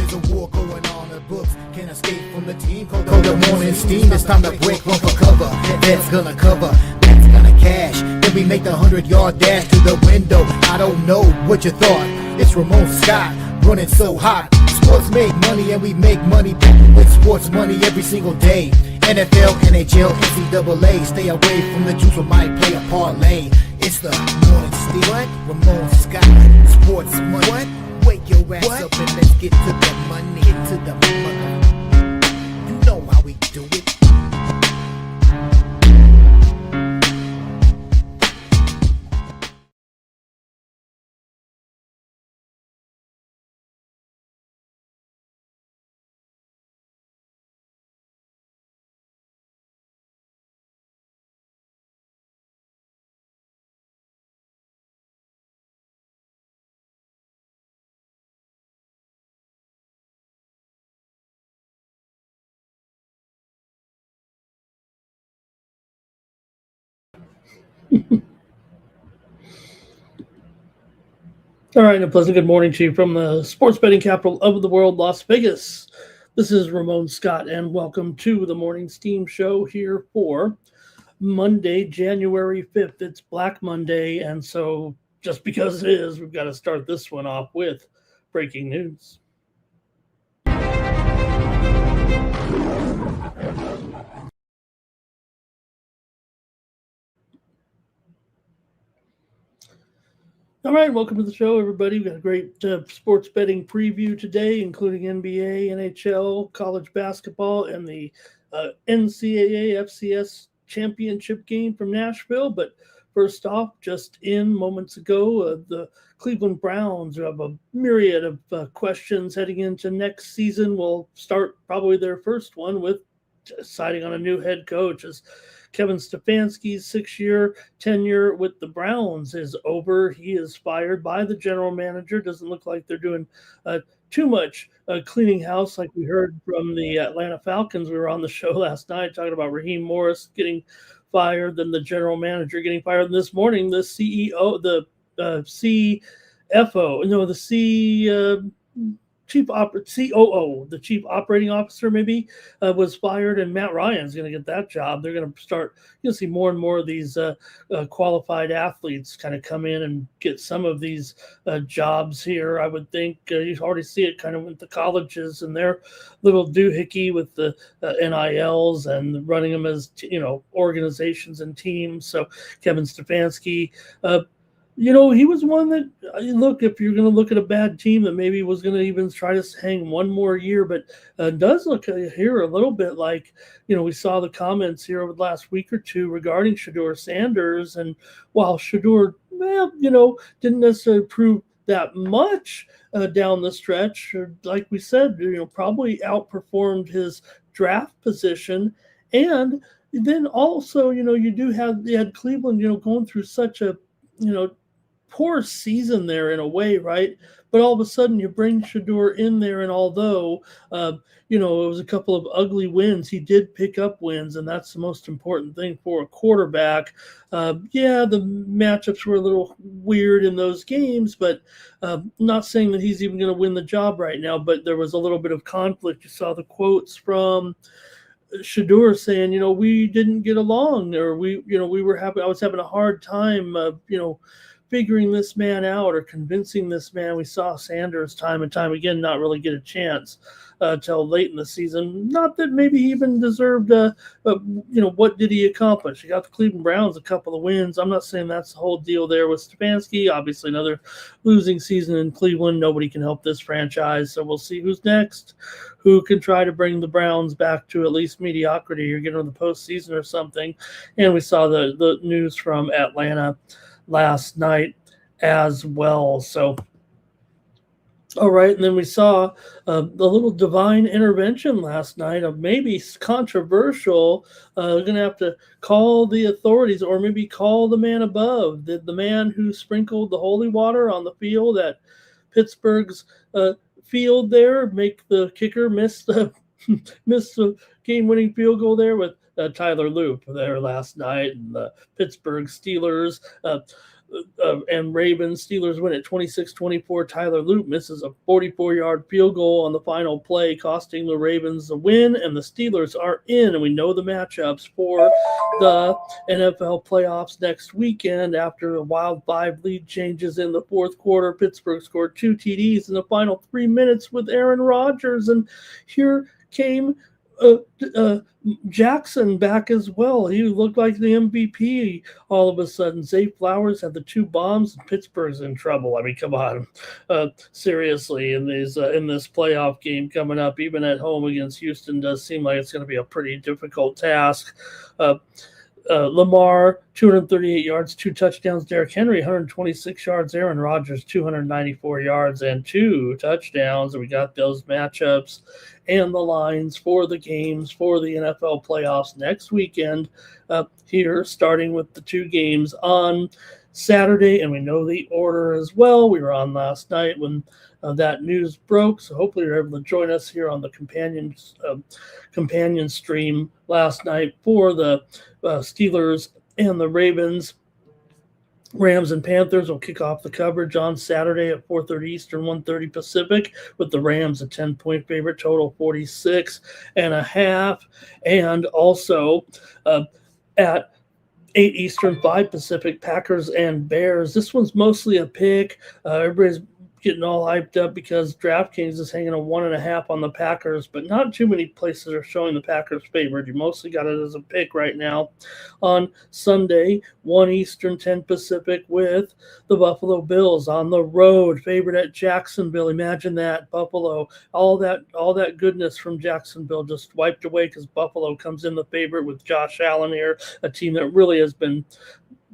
There's a war going on, the books can't escape from the team. Call the morning steam, it's time to break one for cover. That's gonna cover, that's gonna cash. Then we make the 100-yard dash to the window. I don't know what you thought. It's Ramon Scott, running so hot. Sports make money and we make money with sports money every single day. NFL, NHL, NCAA. Stay away from the juice, we might play a parlay. It's the morning steam. What? Ramon Scott, sports money. What? Wake your ass up and let's get to the money. Get to the money. You know how we do it. All right, a pleasant good morning to you from the sports betting capital of the world, Las Vegas. This is Ramon Scott, and welcome to the Morning Steam Show here for Monday, January 5th. It's Black Monday, and so just because it is, we've got to start this one off with breaking news. All right, welcome to the show, everybody. We've got a great sports betting preview today, including NBA, NHL, college basketball, and the NCAA FCS championship game from Nashville. But first off, just in moments ago, the Cleveland Browns have a myriad of questions heading into next season. We'll start probably their first one with deciding on a new head coach, as Kevin Stefanski's 6-year tenure with the Browns is over. He is fired by the general manager. Doesn't look like they're doing too much cleaning house like we heard from the Atlanta Falcons. We were on the show last night talking about Raheem Morris getting fired, then the general manager getting fired. And this morning, the CEO, the CFO, no, the COO, the chief operating officer, maybe was fired, and Matt Ryan's going to get that job. They're going to start, you'll see more and more of these qualified athletes kind of come in and get some of these jobs here. I would think you already see it kind of with the colleges and their little doohickey with the NILs and running them as, organizations and teams. So Kevin Stefanski, he was one that, look, if you're going to look at a bad team that maybe was going to even try to hang one more year, but does look here a little bit like, we saw the comments here over the last week or two regarding Shedeur Sanders. And while Shedeur, didn't necessarily prove that much down the stretch, like we said, probably outperformed his draft position. And then also, you had Cleveland, going through such a, poor season there in a way, right? But all of a sudden you bring Shedeur in there, and although it was a couple of ugly wins, he did pick up wins, and that's the most important thing for a quarterback. The matchups were a little weird in those games, but not saying that he's even going to win the job right now, but there was a little bit of conflict. You saw the quotes from Shedeur saying, we didn't get along, or we were having, I was having a hard time, figuring this man out or convincing this man. We saw Sanders time and time again not really get a chance till late in the season. Not that maybe he even deserved, what did he accomplish? He got the Cleveland Browns a couple of wins. I'm not saying that's the whole deal there with Stefanski. Obviously, another losing season in Cleveland. Nobody can help this franchise, so we'll see who's next, who can try to bring the Browns back to at least mediocrity or get into the postseason or something. And we saw the news from Atlanta last night as well. So, all right, and then we saw the little divine intervention last night of maybe controversial. We're going to have to call the authorities, or maybe call the man above, the man who sprinkled the holy water on the field at Pittsburgh's field there, make the kicker miss the game-winning field goal there with Tyler Loop there last night, and the Pittsburgh Steelers and Ravens. Steelers win at 26-24. Tyler Loop misses a 44-yard field goal on the final play, costing the Ravens the win, and the Steelers are in. And we know the matchups for the NFL playoffs next weekend. After a wild 5 lead changes in the fourth quarter, Pittsburgh scored 2 TDs in the final 3 minutes with Aaron Rodgers, and here came Jackson back as well. He looked like the MVP all of a sudden. Zay Flowers had the 2 bombs, and Pittsburgh's in trouble. I mean, come on, seriously. In this playoff game coming up, even at home against Houston, does seem like it's going to be a pretty difficult task. Lamar, 238 yards, 2 touchdowns. Derrick Henry, 126 yards. Aaron Rodgers, 294 yards and 2 touchdowns. And we got those matchups and the lines for the games for the NFL playoffs next weekend here, starting with the 2 games on Saturday. And we know the order as well. We were on last night when that news broke, so hopefully you're able to join us here on the companion stream last night for the Steelers and the Ravens. Rams and Panthers will kick off the coverage on Saturday at 4:30 Eastern, 1:30 Pacific, with the Rams a 10-point favorite, total 46.5, and also at 8 Eastern, 5 Pacific, Packers and Bears. This one's mostly a pick. Everybody's getting all hyped up because DraftKings is hanging a 1.5 on the Packers, but not too many places are showing the Packers favored. You mostly got it as a pick right now. On Sunday, 1 Eastern, 10 Pacific, with the Buffalo Bills on the road, favored at Jacksonville. Imagine that, Buffalo. All that goodness from Jacksonville just wiped away because Buffalo comes in the favorite with Josh Allen here, a team that really has been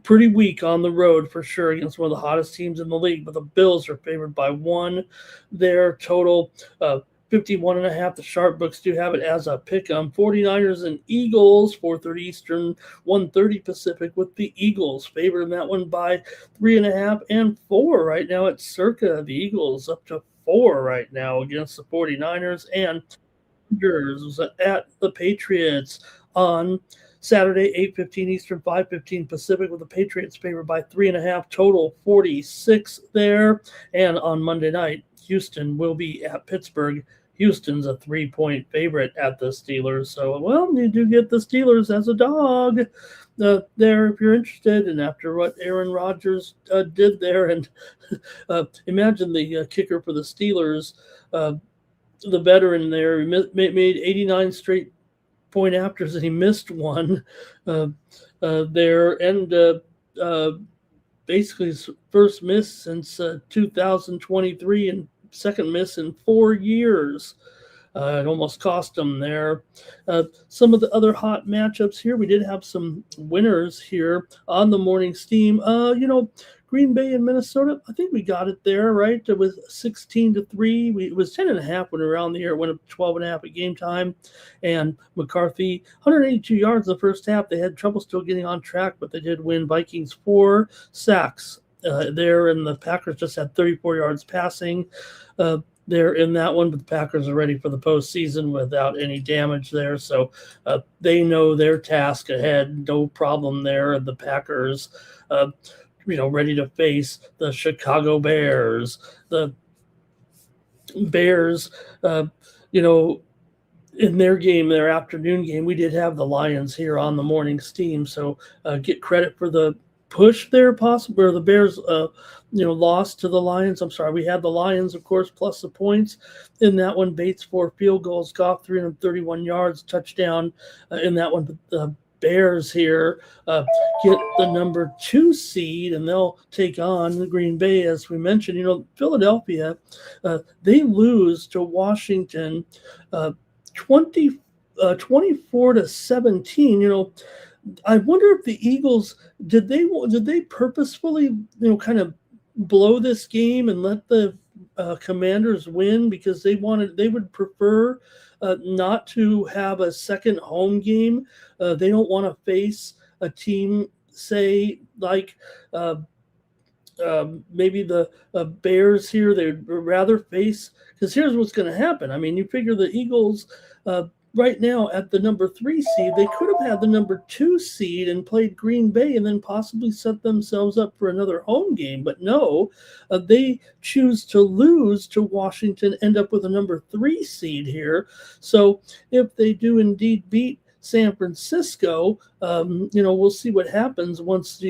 pretty weak on the road for sure against one of the hottest teams in the league, but the Bills are favored by 1. Their total 51.5. The sharp books do have it as a pick 'em. 49ers and Eagles, 4:30 Eastern, 1:30 Pacific, with the Eagles favored in that one by 3.5 and 4. Right now it's circa the Eagles up to 4 right now against the 49ers, and Rangers at the Patriots on Saturday, 8:15 Eastern, 5:15 Pacific, with the Patriots favored by 3.5, total 46 there. And on Monday night, Houston will be at Pittsburgh. Houston's a 3-point favorite at the Steelers. So, well, you do get the Steelers as a dog there if you're interested. And after what Aaron Rodgers did there, and imagine the kicker for the Steelers, the veteran there, made 89 straight point afters, and he missed one there, and basically his first miss since 2023 and second miss in 4 years. It almost cost him there. Some of the other hot matchups here, we did have some winners here on the morning steam. Green Bay and Minnesota, I think we got it there, right? It was 16-3. It was 10.5 when we were on the air. It went up 12.5 at game time. And McCarthy, 182 yards in the first half. They had trouble still getting on track, but they did win. Vikings 4 sacks there, and the Packers just had 34 yards passing there in that one, but the Packers are ready for the postseason without any damage there. So they know their task ahead. No problem there. The Packers, ready to face the Chicago Bears. The Bears, in their game, their afternoon game, we did have the Lions here on the morning steam. So get credit for the push there, possibly, where the Bears, lost to the Lions. I'm sorry, we had the Lions, of course, plus the points in that one. Bates 4 field goals, Goff 331 yards, touchdown in that one. But the Bears here get the number 2 seed, and they'll take on the Green Bay, as we mentioned. Philadelphia, they lose to Washington 24-17. I wonder if the Eagles did they purposefully kind of blow this game and let the Commanders win because they would prefer not to have a second home game. They don't want to face a team, say, like maybe the Bears here. They'd rather face, because here's what's going to happen. I mean, you figure the Eagles right now at the number 3 seed. They could have had the number 2 seed and played Green Bay and then possibly set themselves up for another home game. But no, they choose to lose to Washington, end up with a number 3 seed here. So if they do indeed beat San Francisco, we'll see what happens once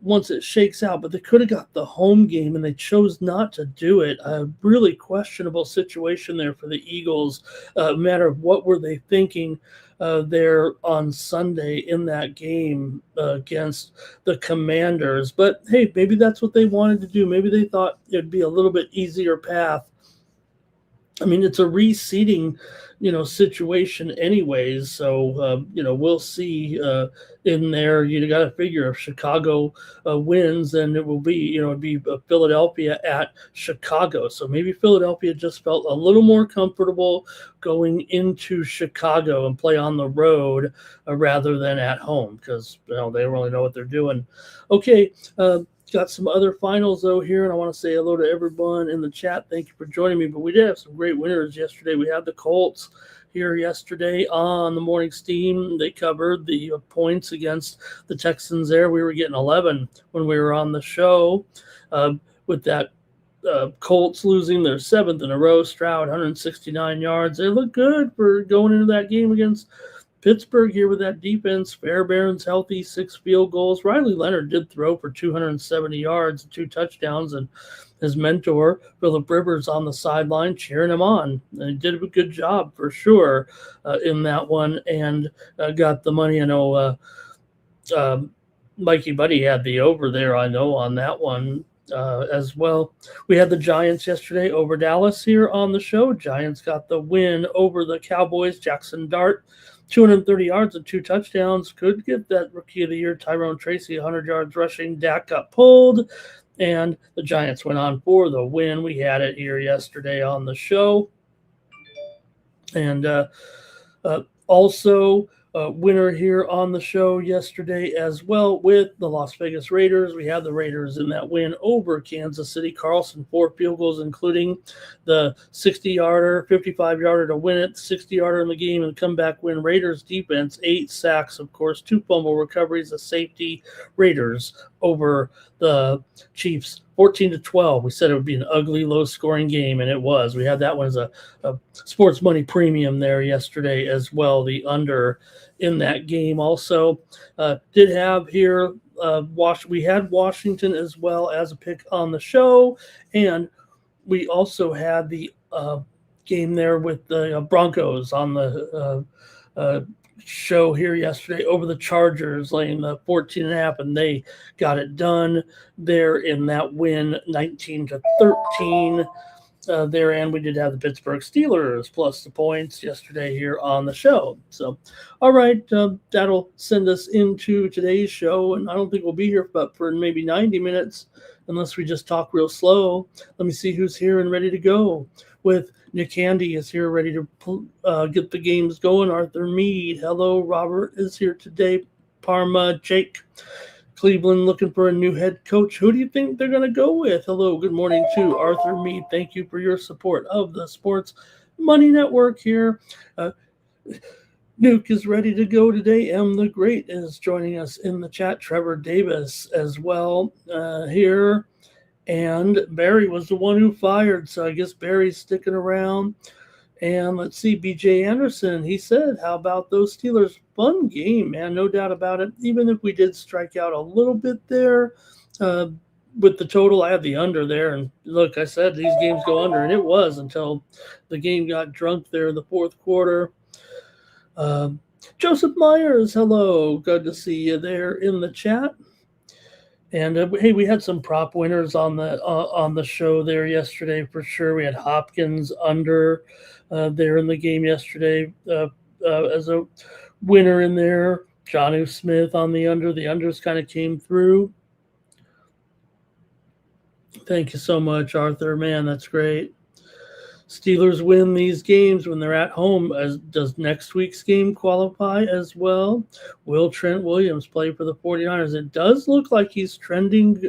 once it shakes out. But they could have got the home game, and they chose not to do it. A really questionable situation there for the Eagles. Matter of what were they thinking there on Sunday in that game against the Commanders? But hey, maybe that's what they wanted to do. Maybe they thought it'd be a little bit easier path. I mean, it's a reseeding, situation anyways. So, we'll see in there. You got to figure if Chicago wins, then it will be, it'd be Philadelphia at Chicago. So maybe Philadelphia just felt a little more comfortable going into Chicago and play on the road rather than at home because, they don't really know what they're doing. Okay. Got some other finals, though, here, and I want to say hello to everyone in the chat. Thank you for joining me. But we did have some great winners yesterday. We had the Colts here yesterday on the morning steam. They covered the points against the Texans there. We were getting 11 when we were on the show with that Colts losing their 7th in a row. Stroud, 169 yards. They look good for going into that game against Pittsburgh here with that defense. Fairbairn's healthy, 6 field goals. Riley Leonard did throw for 270 yards and 2 touchdowns, and his mentor, Phillip Rivers, on the sideline cheering him on. And he did a good job for sure in that one and got the money. I know Mikey Buddy had the over there, I know, on that one. As well. We had the Giants yesterday over Dallas here on the show. Giants got the win over the Cowboys. Jackson Dart, 230 yards and 2 touchdowns. Could get that Rookie of the Year. Tyrone Tracy, 100 yards rushing. Dak got pulled, and the Giants went on for the win. We had it here yesterday on the show. And also winner here on the show yesterday as well with the Las Vegas Raiders. We had the Raiders in that win over Kansas City. Carlson, 4 field goals, including the 60-yarder, 55-yarder to win it, 60-yarder in the game, and comeback win. Raiders defense, 8 sacks, of course, 2 fumble recoveries, a safety. Raiders over the Chiefs, 14-12. We said it would be an ugly, low-scoring game, and it was. We had that one as a sports money premium there yesterday as well, the under in that game. Also, did have here, we had Washington as well as a pick on the show, and we also had the game there with the Broncos on the show here yesterday over the Chargers, laying the 14.5, and they got it done there in that win, 19-13 there. And we did have the Pittsburgh Steelers plus the points yesterday here on the show. So, all right, that'll send us into today's show, and I don't think we'll be here for maybe 90 minutes unless we just talk real slow. Let me see who's here and ready to go. With Nick Handy is here ready to get the games going. Arthur Mead, hello. Robert is here today. Parma, Jake. Cleveland looking for a new head coach. Who do you think they're going to go with? Hello, good morning to Arthur Mead. Thank you for your support of the Sports Money Network here. Nuke is ready to go today. M the Great is joining us in the chat. Trevor Davis as well here. And Barry was the one who fired, so I guess Barry's sticking around. And let's see, B.J. Anderson, he said, how about those Steelers? Fun game, man, no doubt about it. Even if we did strike out a little bit there with the total, I have the under there. And look, I said these games go under, and it was until the game got drunk there in the fourth quarter. Joseph Myers, hello. Good to see you there in the chat. And hey, we had some prop winners on the show there yesterday for sure. We had Hopkins under there in the game yesterday as a winner in there. Jonnu Smith on the under. The unders kind of came through. Thank you so much, Arthur. Man, that's great. Steelers win these games when they're at home. Does next week's game qualify as well? Will Trent Williams play for the 49ers? It does look like he's trending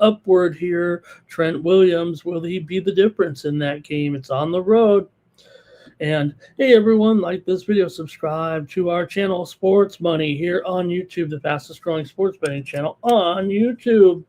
upward here. Trent Williams, will he be the difference in that game? It's on the road. And hey, everyone, like this video, subscribe to our channel, Sports Money, here on YouTube, the fastest growing sports betting channel on YouTube.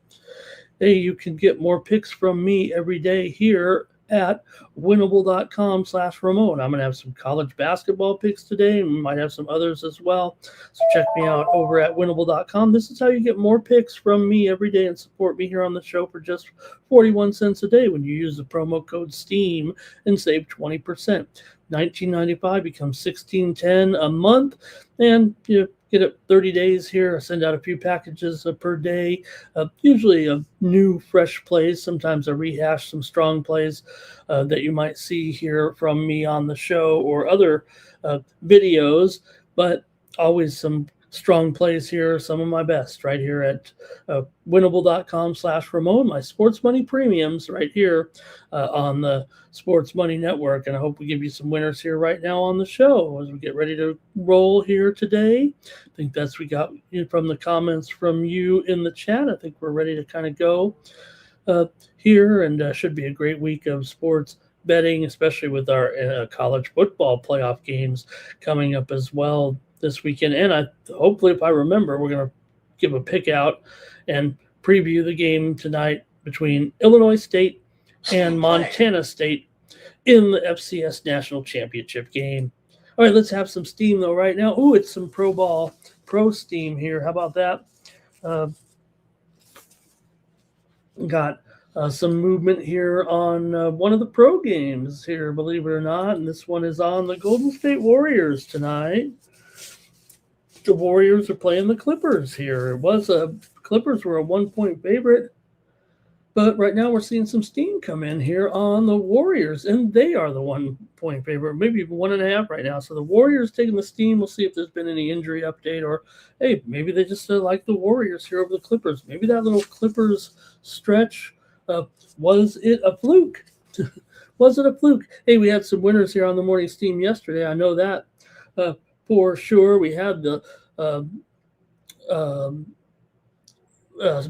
Hey, you can get more picks from me every day here at winnable.com/Ramon. I'm going to have some college basketball picks today, and we might have some others as well. So check me out over at winnable.com. This is how you get more picks from me every day and support me here on the show for just 41 cents a day when you use the promo code STEAM and save 20%. $19.95 becomes $16.10 a month, and you get it 30 days here. I send out a few packages per day, usually a new, fresh plays. Sometimes I rehash some strong plays that you might see here from me on the show or other videos, but always some strong plays here, some of my best right here at winnable.com/Ramon, my sports money premiums right here on the Sports Money Network. And I hope we give you some winners here right now on the show as we get ready to roll here today. I think that's we got from the comments from you in the chat. I think we're ready to kind of go here, and should be a great week of sports betting, especially with our college football playoff games coming up as well this weekend. And hopefully, if I remember, we're going to give a pick out and preview the game tonight between Illinois State and Montana State in the FCS National Championship game. All right, let's have some steam, though, right now. Ooh, it's some pro steam here. How about that? Got some movement here on one of the pro games here, believe it or not. And this one is on the Golden State Warriors tonight. The Warriors are playing the Clippers here. Clippers were a 1-point favorite, but right now we're seeing some steam come in here on the Warriors, and they are the 1-point favorite, maybe even 1.5 right now. So the Warriors taking the steam. We'll see if there's been any injury update, or hey, maybe they just like the Warriors here over the Clippers. Maybe that little Clippers stretch, was it a fluke? Was it a fluke? Hey, we had some winners here on the morning steam yesterday. I know that. For sure, we had the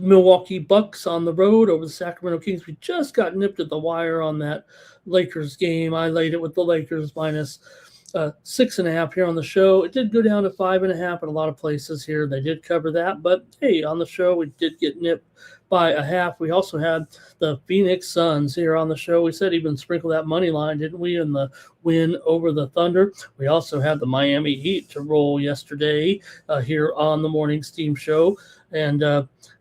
Milwaukee Bucks on the road over the Sacramento Kings. We just got nipped at the wire on that Lakers game. I laid it with the Lakers minus 6.5 here on the show. It did go down to 5.5 in a lot of places here. They did cover that, but hey, on the show we did get nipped by 0.5. We also had the Phoenix Suns here on the show. We said even sprinkle that money line, didn't we, in the win over the Thunder. We also had the Miami Heat to roll yesterday here on the Morning Steam Show, and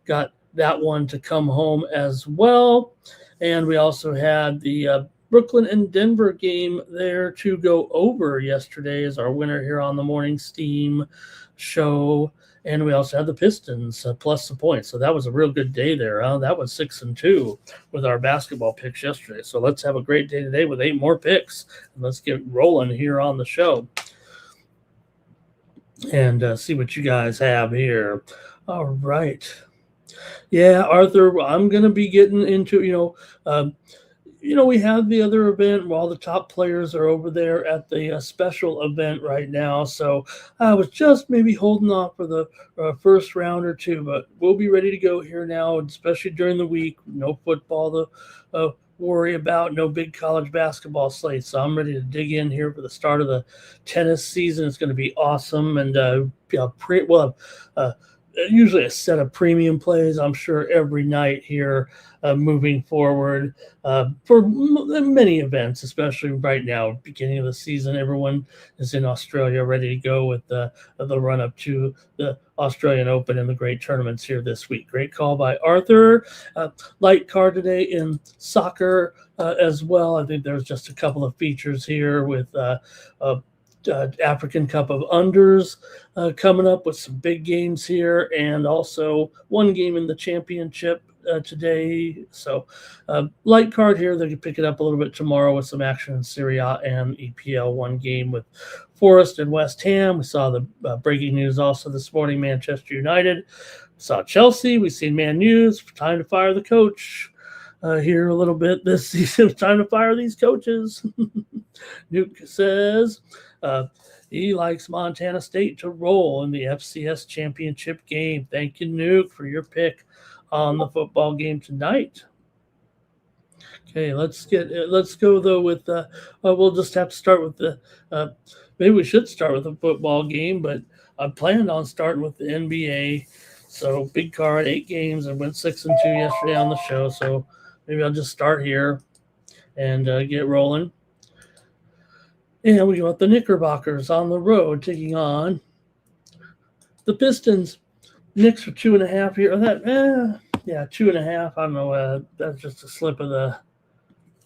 got that one to come home as well. And we also had the Brooklyn and Denver game there to go over yesterday as our winner here on the Morning Steam Show. And we also had the Pistons plus the points. So that was a real good day there. That was 6-2 with our basketball picks yesterday. So let's have a great day today with 8 more picks. And let's get rolling here on the show and see what you guys have here. All right. Yeah, Arthur, I'm going to be getting into, we have the other event where all the top players are over there at the special event right now. So I was just maybe holding off for the first round or two, but we'll be ready to go here now, especially during the week. No football to worry about, no big college basketball slate. So I'm ready to dig in here for the start of the tennis season. It's going to be awesome. And we'll have usually a set of premium plays, I'm sure, every night here moving forward for many events, especially right now, beginning of the season. Everyone is in Australia ready to go with the run-up to the Australian Open and the great tournaments here this week. Great call by Arthur. Light card today in soccer as well. I think there's just a couple of features here with African Cup of Unders coming up with some big games here, and also one game in the championship today. So light card here. They can pick it up a little bit tomorrow with some action in Serie A and EPL. One game with Forest and West Ham. We saw the breaking news also this morning, Manchester United. We saw Chelsea. We've seen Man U's. Time to fire the coach here a little bit this season. Time to fire these coaches. Nuke says he likes Montana State to roll in the FCS championship game. Thank you, Nuke, for your pick on the football game tonight. Okay, let's go though with we'll just have to start with the uh, maybe we should start with the football game, but I planned on starting with the NBA. So big card, 8 games. I went 6-2 yesterday on the show, so maybe I'll just start here and get rolling. And we got the Knickerbockers on the road taking on the Pistons. Knicks for 2.5 here. Yeah, 2.5. I don't know. That's just a slip of the.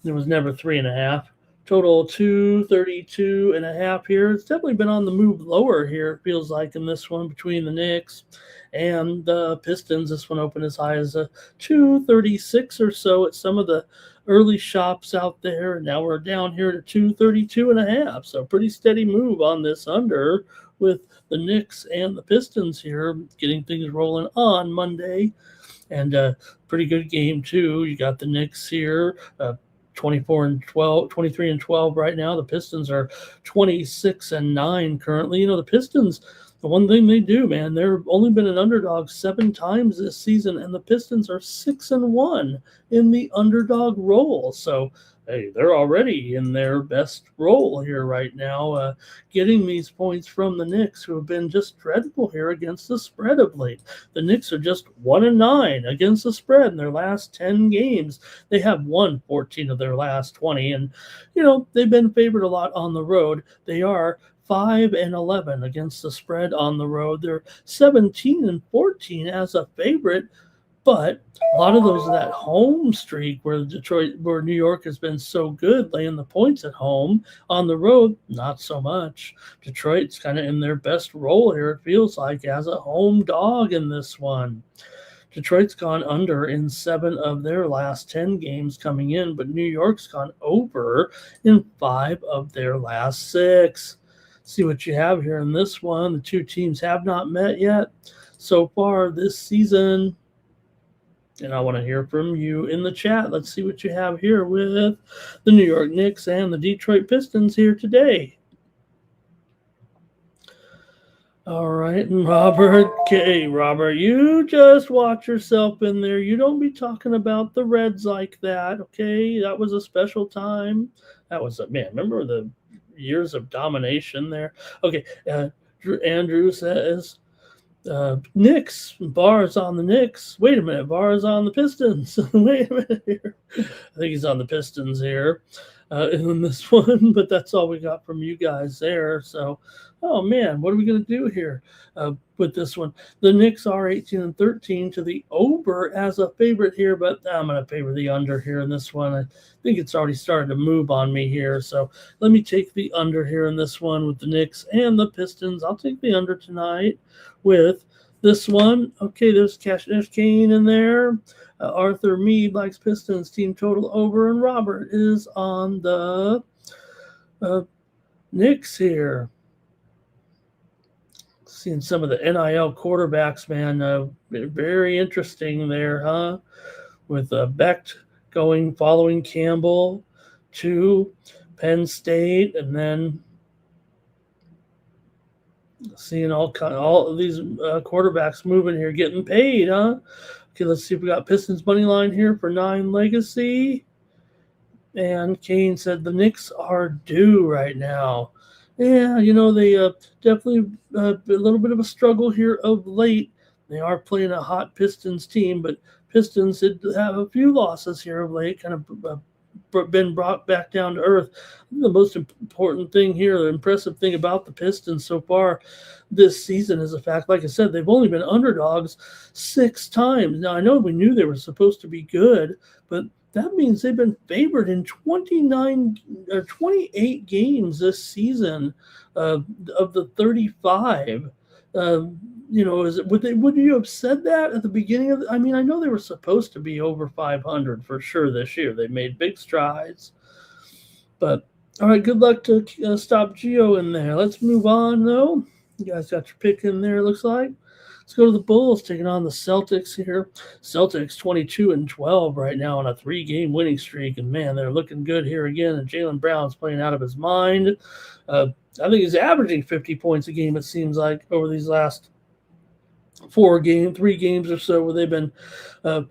It was never 3.5. Total 232.5 here. It's definitely been on the move lower here, it feels like, in this one between the Knicks and the Pistons. This one opened as high as a 236 or so at some of the early shops out there. Now we're down here to 232.5. So pretty steady move on this under with the Knicks and the Pistons here getting things rolling on Monday. And pretty good game, too. You got the Knicks here. 23 and 12 right now. The Pistons are 26 and 9 currently. The Pistons, the one thing they do, man, they've only been an underdog 7 times this season, and the Pistons are 6 and 1 in the underdog role. So, hey, they're already in their best role here right now, getting these points from the Knicks, who have been just dreadful here against the spread of late. The Knicks are just 1 and 9 against the spread in their last 10 games. They have won 14 of their last 20, and they've been favored a lot on the road. They are 5 and 11 against the spread on the road. They're 17 and 14 as a favorite. But a lot of those are that home streak where New York has been so good laying the points at home. On the road, not so much. Detroit's kind of in their best role here, it feels like, as a home dog in this one. Detroit's gone under in 7 of their last 10 games coming in, but New York's gone over in 5 of their last 6. See what you have here in this one. The two teams have not met yet so far this season. And I want to hear from you in the chat. Let's see what you have here with the New York Knicks and the Detroit Pistons here today. All right, and Robert, you just watch yourself in there. You don't be talking about the Reds like that, okay? That was a special time. That was remember the years of domination there? Okay, Andrew says, Knicks, bars on the Knicks. Wait a minute, bars on the Pistons. Wait a minute here. I think he's on the Pistons here in this one, but that's all we got from you guys there. So, oh man, what are we going to do here with this one? The Knicks are 18 and 13 to the over as a favorite here, but I'm going to favor the under here in this one. I think it's already started to move on me here. So let me take the under here in this one with the Knicks and the Pistons. I'll take the under tonight with this one. Okay, there's Kane in there. Arthur Mead likes Pistons team total over, and Robert is on the Knicks here. Seeing some of the NIL quarterbacks, man, very interesting there, huh? With Becht following Campbell to Penn State, and then seeing all of these quarterbacks moving here, getting paid, huh? Okay, let's see if we got Pistons money line here for 9 legacy. And Kane said the Knicks are due right now. Yeah, they definitely a little bit of a struggle here of late. They are playing a hot Pistons team, but Pistons did have a few losses here of late, kind of been brought back down to earth. The most important thing here, the impressive thing about the Pistons so far this season is the fact, like I said, they've only been underdogs 6 times. Now, I know we knew they were supposed to be good, but that means they've been favored in 28 games this season of the 35. Would you have said that at the beginning of? I know they were supposed to be over 500 for sure this year. They made big strides, but all right. Good luck to Stop Geo in there. Let's move on though. You guys got your pick in there. Looks like. Let's go to the Bulls taking on the Celtics here. Celtics 22 and 12 right now on a 3-game winning streak, and man, they're looking good here again. And Jaylen Brown's playing out of his mind. I think he's averaging 50 points a game. It seems like over these last 3 games or so where they've been uh,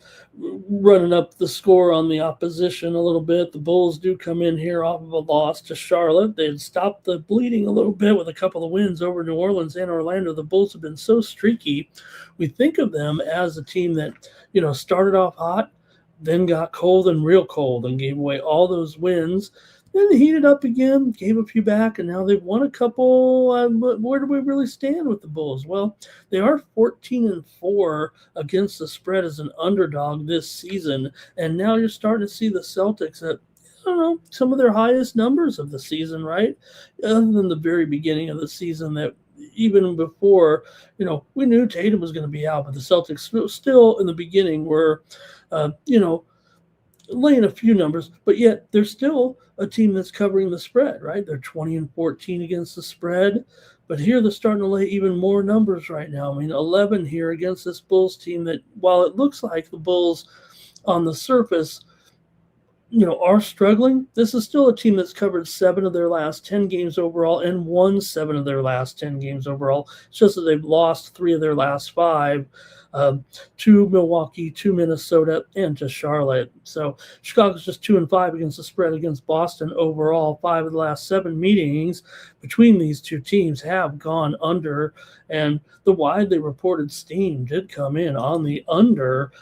running up the score on the opposition a little bit. The Bulls do come in here off of a loss to Charlotte. They had stopped the bleeding a little bit with a couple of wins over New Orleans and Orlando. The Bulls have been so streaky. We think of them as a team that, started off hot, then got cold and real cold and gave away all those wins. Then they heated up again, gave a few back, and now they've won a couple. Where do we really stand with the Bulls? Well, they are 14-4 against the spread as an underdog this season, and now you're starting to see the Celtics at, I don't know, some of their highest numbers of the season, right? Other than the very beginning of the season, that even before, we knew Tatum was going to be out, but the Celtics still in the beginning were, laying a few numbers, but yet they're still a team that's covering the spread, right? They're 20-14 against the spread, but here they're starting to lay even more numbers right now. I mean, 11 here against this Bulls team that, while it looks like the Bulls on the surface, are struggling, this is still a team that's covered 7 of their last 10 games overall and won 7 of their last 10 games overall. It's just that they've lost 3 of their last 5. To Milwaukee, to Minnesota, and to Charlotte. So Chicago's just 2-5 against the spread against Boston overall. 5 of the last 7 meetings between these two teams have gone under, and the widely reported steam did come in on the under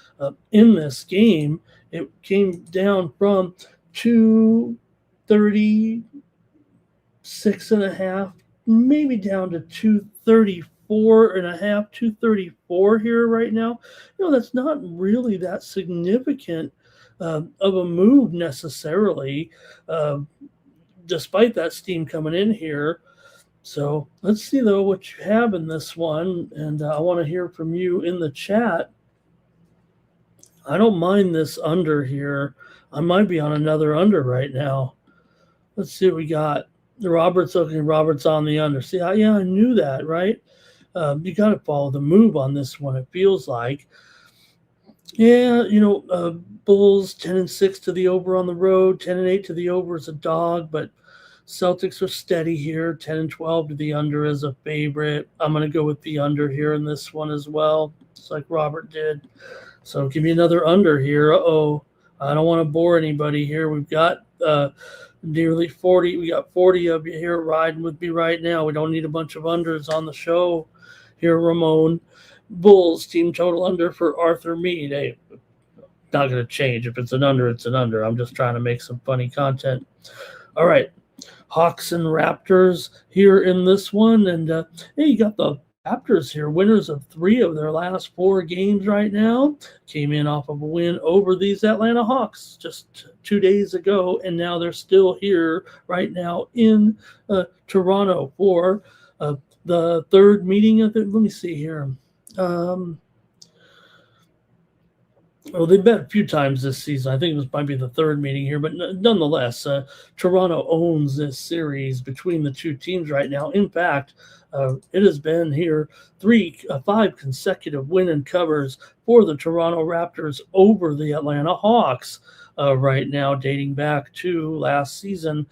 in this game. It came down from 236.5, maybe down to 234.5, 234 here right now. That's not really that significant of a move necessarily, despite that steam coming in here. So let's see, though, what you have in this one, and I want to hear from you in the chat. I don't mind this under here. I might be on another under right now. Let's see what we got. Robert's on the under. See, I knew that, right? You got to follow the move on this one, it feels like. Yeah, Bulls 10-6 to the over on the road, 10-8 to the over as a dog, but Celtics are steady here, 10-12 to the under as a favorite. I'm going to go with the under here in this one as well, just like Robert did. So give me another under here. I don't want to bore anybody here. We've got nearly 40. We got 40 of you here riding with me right now. We don't need a bunch of unders on the show here, Ramon. Bulls team total under for Arthur Mead. Hey, not going to change. If it's an under, it's an under. I'm just trying to make some funny content. All right. Hawks and Raptors here in this one. And hey, you got the Raptors here, winners of 3 of their last 4 games right now. Came in off of a win over these Atlanta Hawks just 2 days ago, and now they're still here right now in Toronto for the third meeting of it. Let me see here. They've met a few times this season. I think this might be the third meeting here, but nonetheless, Toronto owns this series between the two teams right now. In fact, it has been here 5 consecutive win and covers for the Toronto Raptors over the Atlanta Hawks. Right now, dating back to last season,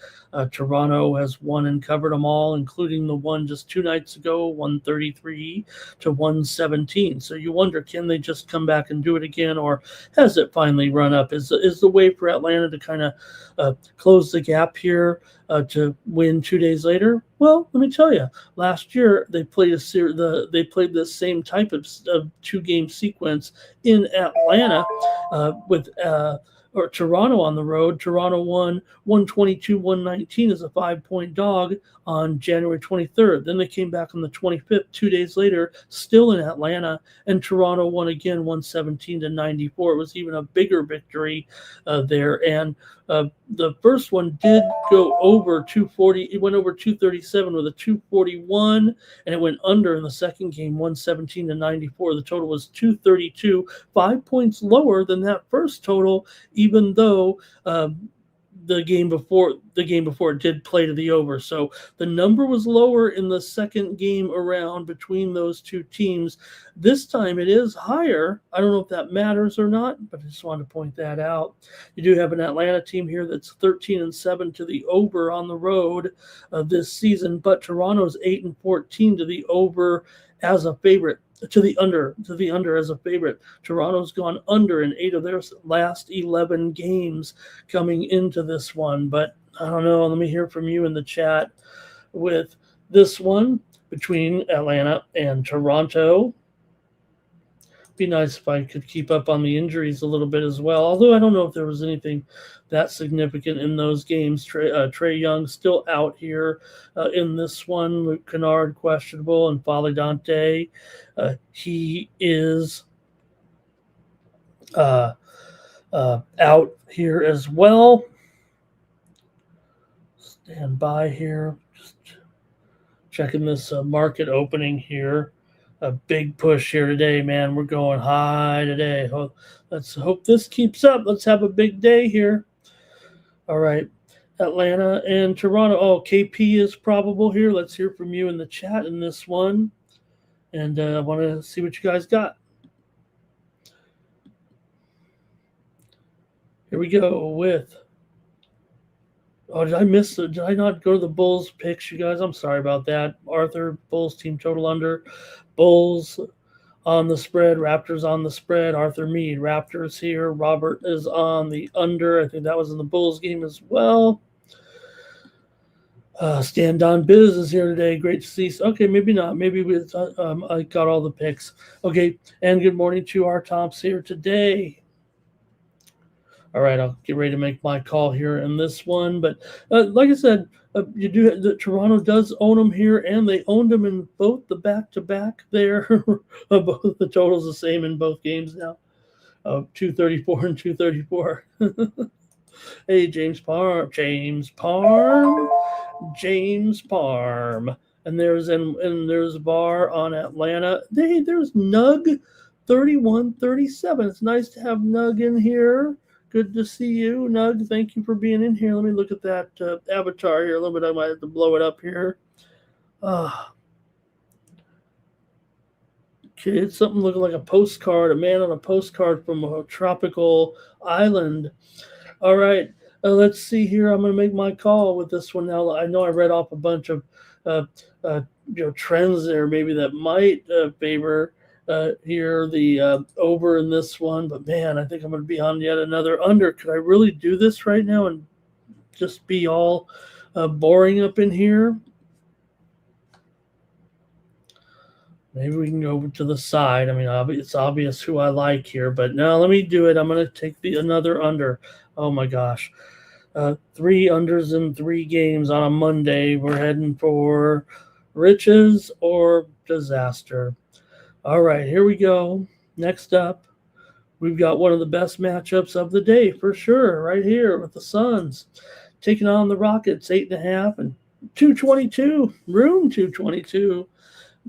Toronto has won and covered them all, including the one just 2 nights ago, 133-117. So you wonder, can they just come back and do it again, or has it finally run up? Is the way for Atlanta to kind of close the gap here to win 2 days later? Well, let me tell you, last year they played they played this same type of 2-game sequence in Atlanta with Toronto on the road. Toronto won 122-119 as a 5-point dog on January 23rd. Then they came back on the 25th, 2 days later, still in Atlanta, and Toronto won again 117-94. It was even a bigger victory there. And the first one did go over 240. It went over 237 with a 241, and it went under in the second game, 117-94. The total was 232, 5 points lower than that first total, even though the game before it did play to the over. So the number was lower in the second game around between those two teams. This time it is higher. I don't know if that matters or not, but I just wanted to point that out. You do have an Atlanta team here that's 13-7 to the over on the road this season, but Toronto's 8-14 to the over as a favorite. to the under as a favorite. Toronto's gone under in 8 of their last 11 games coming into this one, but I don't know. Let me hear from you in the chat with this one between Atlanta and Toronto. Be nice if I could keep up on the injuries a little bit as well. Although I don't know if there was anything that significant in those games. Trey Young still out here in this one. Luke Kennard questionable, and Fali Dante, he is out here as well. Stand by here. Just checking this market opening here. A big push here today, man. We're going high today. Let's hope this keeps up. Let's have a big day here. All right. Atlanta and Toronto. Oh, KP is probable here. Let's hear from you in the chat in this one. And I want to see what you guys got. Here we go with. Oh, did I miss it? Did I not go to the Bulls picks, you guys? I'm sorry about that. Arthur, Bulls team total under. Bulls on the spread. Raptors on the spread. Arthur Mead, Raptors here. Robert is on the under. I think that was in the Bulls game as well. Stand on Biz is here today. Great to see. Okay, maybe not. Maybe I got all the picks. Okay, and good morning to our tops here today. All right, I'll get ready to make my call here in this one. But like I said, Toronto does own them here, and they owned them in both the back-to-back there. Both the totals the same in both games now. 234 and 234. Hey, James Parm. And there's Bar on Atlanta. Hey, there's Nug 3137. It's nice to have Nug in here. Good to see you, Nug. Thank you for being in here. Let me look at that avatar here a little bit. I might have to blow it up here. Okay, it's something looking like a postcard, a man on a postcard from a tropical island. All right, let's see here. I'm going to make my call with this one now. I know I read off a bunch of trends there, maybe that might favor here the over in this one, but man, I think I'm going to be on yet another under. Could I really do this right now and just be all boring up in here? Maybe we can go over to the side. I mean, it's obvious who I like here, but no, let me do it. I'm going to take another under. Oh my gosh. 3 unders in 3 games on a Monday. We're heading for riches or disaster. All right, here we go. Next up, we've got one of the best matchups of the day for sure, right here with the Suns taking on the Rockets, 8.5 and 222, room 222.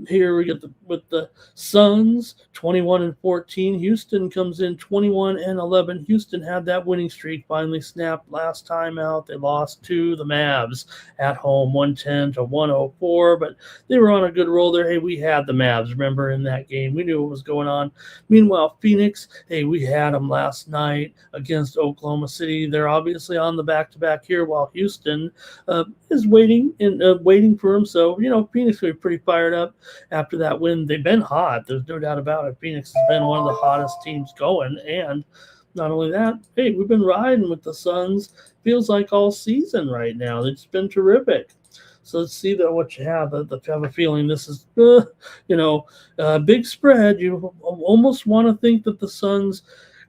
Here we get with the Suns, 21 and 14. Houston comes in 21 and 11. Houston had that winning streak finally snapped last time out. They lost to the Mavs at home, 110 to 104, but they were on a good roll there. Hey, we had the Mavs, remember, in that game. We knew what was going on. Meanwhile, Phoenix, hey, we had them last night against Oklahoma City. They're obviously on the back-to-back here, while Houston is waiting for them. So, Phoenix will be pretty fired up after that win. They've been hot. There's no doubt about it. Phoenix has been one of the hottest teams going. And not only that, hey, we've been riding with the Suns, feels like all season right now. It's been terrific. So let's see what you have. I have a feeling this is, a big spread. You almost want to think that the Suns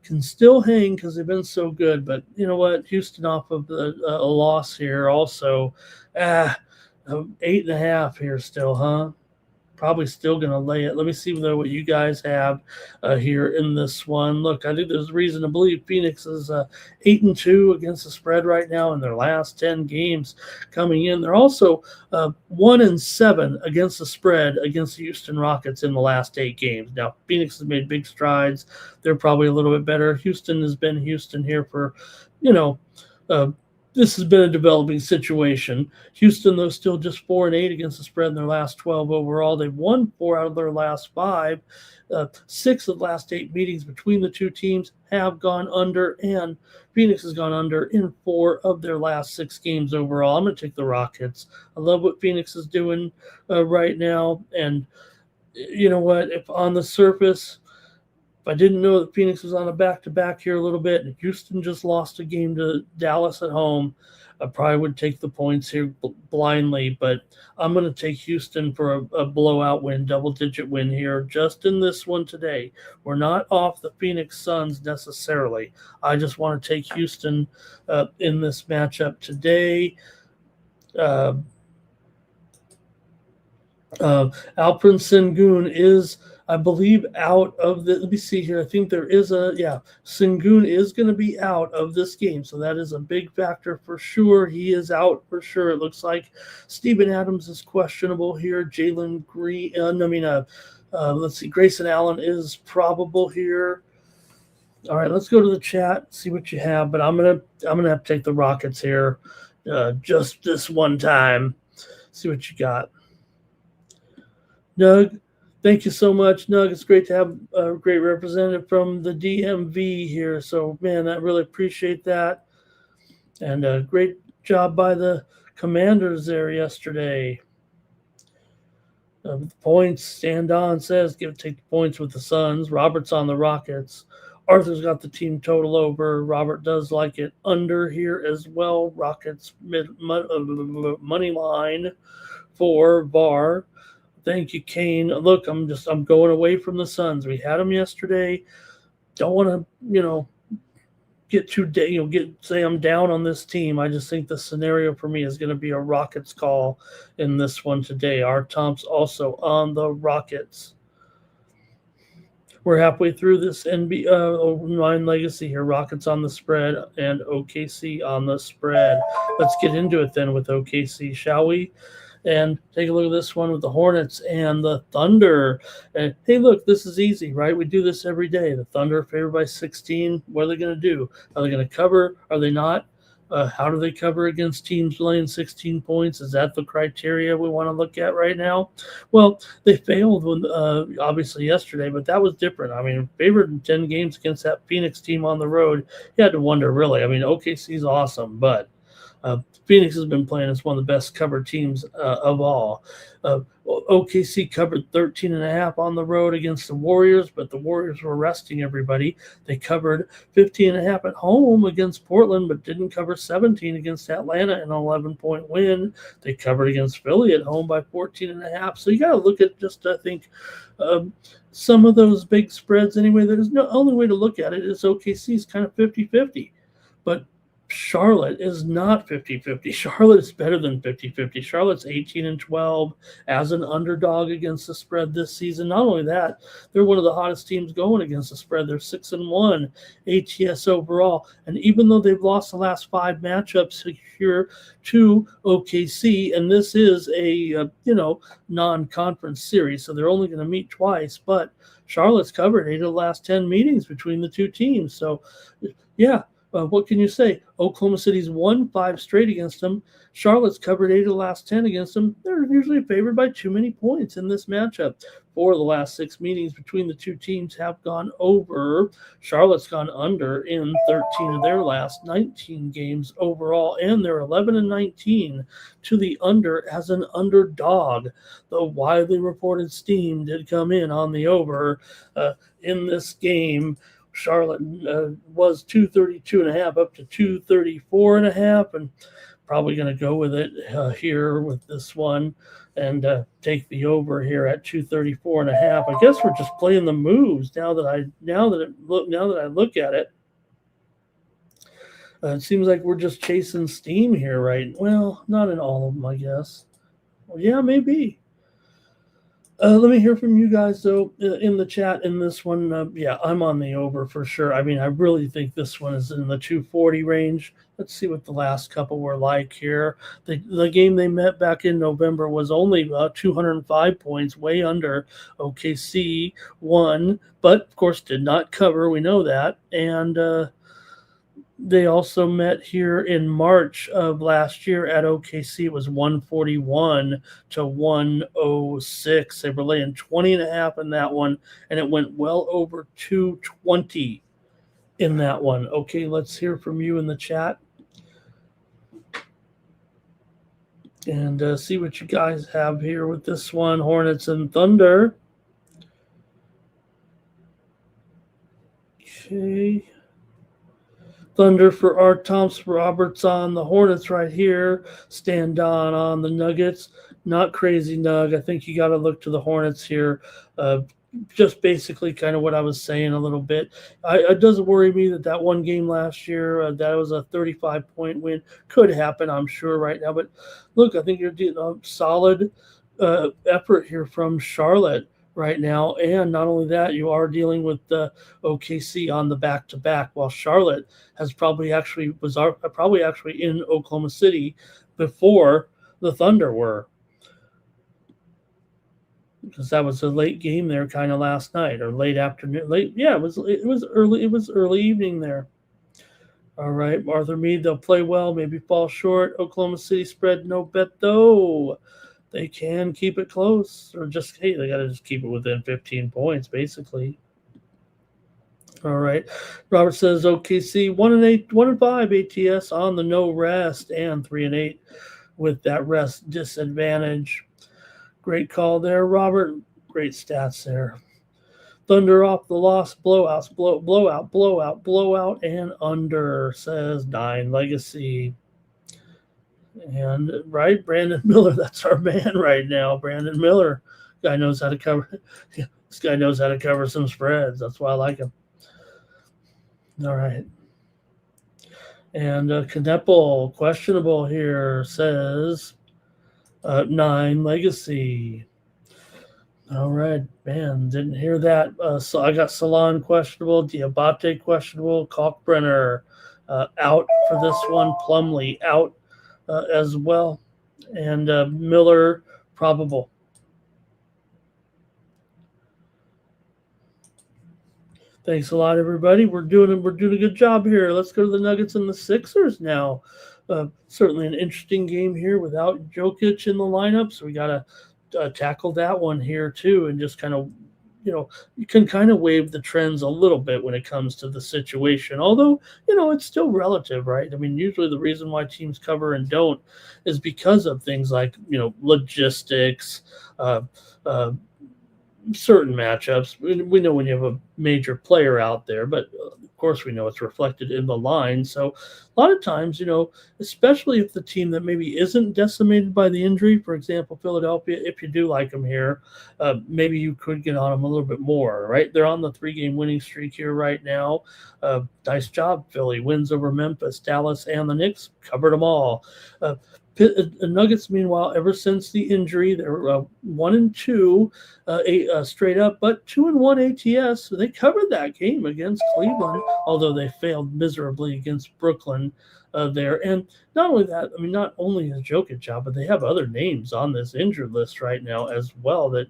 can still hang because they've been so good. But you know what? Houston off of a loss here also. 8.5 here still, huh? Probably still going to lay it. Let me see what you guys have here in this one. Look, I think there's reason to believe Phoenix is 8-2 against the spread right now in their last 10 games coming in. They're also 1-7 against the spread against the Houston Rockets in the last 8 games. Now, Phoenix has made big strides. They're probably a little bit better. Houston has been Houston here for, this has been a developing situation. Houston, though, still just 4-8 against the spread in their last 12 overall. They've won 4 out of their last 5. 6 of the last 8 meetings between the two teams have gone under, and Phoenix has gone under in 4 of their last 6 games overall. I'm going to take the Rockets. I love what Phoenix is doing right now, and you know what? If on the surface, if I didn't know that Phoenix was on a back-to-back here a little bit, and Houston just lost a game to Dallas at home, I probably would take the points here blindly. But I'm going to take Houston for a blowout win, double-digit win here, just in this one today. We're not off the Phoenix Suns necessarily. I just want to take Houston in this matchup today. Uh, Alperen Sengun is, I believe, out of the. Let me see here. I think there is Sengun is going to be out of this game, so that is a big factor for sure. He is out for sure. It looks like Steven Adams is questionable here. Jalen Green, let's see, Grayson Allen is probable here. All right, let's go to the chat, see what you have. But I'm gonna have to take the Rockets here, just this one time. See what you got. Doug, thank you so much, Doug. It's great to have a great representative from the DMV here. So, man, I really appreciate that. And a great job by the Commanders there yesterday. Points, Stand On says, take the points with the Suns. Robert's on the Rockets. Arthur's got the team total over. Robert does like it under here as well. Rockets money line for VAR. Thank you, Kane. Look, I'm going away from the Suns. We had them yesterday. Don't want to, say I'm down on this team. I just think the scenario for me is going to be a Rockets call in this one today. Our Tom's also on the Rockets. We're halfway through this Nine Legacy here. Rockets on the spread and OKC on the spread. Let's get into it then with OKC, shall we? And take a look at this one with the Hornets and the Thunder. And hey, look, this is easy, right? We do this every day. The Thunder favored by 16. What are they going to do? Are they going to cover? Are they not? How do they cover against teams laying 16 points? Is that the criteria we want to look at right now? Well, they failed obviously yesterday, but that was different. I mean, favored in 10 games against that Phoenix team on the road. You had to wonder, really. I mean, OKC's awesome, but Phoenix has been playing as one of the best covered teams of all. OKC covered 13.5 on the road against the Warriors, but the Warriors were resting everybody. They covered 15.5 at home against Portland, but didn't cover 17 against Atlanta in an 11-point win. They covered against Philly at home by 14.5. So you got to look at I think, some of those big spreads anyway. There's no only way to look at it is OKC's kind of 50-50. But Charlotte is not 50-50. Charlotte is better than 50-50. Charlotte's 18-12 as an underdog against the spread this season. Not only that, they're one of the hottest teams going against the spread. They're 6-1 ATS overall. And even though they've lost the last 5 matchups here to OKC, and this is a non-conference series, so they're only going to meet twice, but Charlotte's covered 8 of the last 10 meetings between the two teams. So, yeah. What can you say? Oklahoma City's won 5 straight against them. Charlotte's covered 8 of the last 10 against them. They're usually favored by too many points in this matchup. 4 of the last 6 meetings between the two teams have gone over. Charlotte's gone under in 13 of their last 19 games overall, and they're 11-19 to the under as an underdog. The widely reported steam did come in on the over in this game. Charlotte was 232.5 up to 234.5, and probably going to go with it here with this one and take the over here at 234.5. I guess we're just playing the moves now that I look at it. It seems like we're just chasing steam here, right? Well, not in all of them, I guess. Well, yeah, maybe. Let me hear from you guys, though, in the chat in this one. I'm on the over for sure. I mean, I really think this one is in the 240 range. Let's see what the last couple were like here. The game they met back in November was only 205 points, way under. OKC won, but, of course, did not cover. We know that. And they also met here in March of last year at OKC. It was 141 to 106. They were laying 20.5 in that one, and it went well over 220 in that one. Okay, let's hear from you in the chat and see what you guys have here with this one. Hornets and Thunder. Thunder for Art Thompson Roberts on the Hornets right here. Stan Don on the Nuggets. Not crazy, Nug. I think you got to look to the Hornets here. Just basically kind of what I was saying a little bit. It doesn't worry me that one game last year, that was a 35-point win. Could happen, I'm sure, right now. But look, I think you're doing a solid effort here from Charlotte right now. And not only that, you are dealing with the OKC on the back-to-back, while Charlotte was probably actually in Oklahoma City before the Thunder were, because that was a late game there kind of last night, or late afternoon. It was early evening there. All right, Arthur Meade, they'll play well, maybe fall short. Oklahoma City spread, no bet though. They can keep it close, or just, hey, they got to just keep it within 15 points, basically. All right. Robert says OKC 1-5 ATS on the no rest, and 3-8 with that rest disadvantage. Great call there, Robert. Great stats there. Thunder off the loss, blowouts, blowout, and under, says 9 Legacy. And right, Brandon Miller, that's our man right now. Brandon Miller, guy knows how to cover. This guy knows how to cover some spreads. That's why I like him. All right. And Kneppel, questionable here, says 9 Legacy. All right, man, didn't hear that. So I got Salon questionable, Diabate questionable, Kalkbrenner out for this one, Plumlee out as well, and Miller probable. Thanks a lot, everybody. We're doing a good job here. Let's go to the Nuggets and the Sixers now. Certainly an interesting game here without Jokic in the lineup, so we got to tackle that one here too, and just kind of, you can kind of wave the trends a little bit when it comes to the situation. Although, it's still relative, right? I mean, usually the reason why teams cover and don't is because of things like, logistics, certain matchups. We know when you have a major player out there, but of course we know it's reflected in the line. So a lot of times, especially if the team that maybe isn't decimated by the injury, for example, Philadelphia, if you do like them here, maybe you could get on them a little bit more, right? They're on the 3-game winning streak here right now. Nice job, Philly. Wins over Memphis, Dallas, and the Knicks. Covered them all. Nuggets, meanwhile, ever since the injury, they're 1-2 straight up, but 2-1 ATS. So they covered that game against Cleveland, although they failed miserably against Brooklyn there. And not only that, I mean, not only is Jokic out, but they have other names on this injured list right now as well that,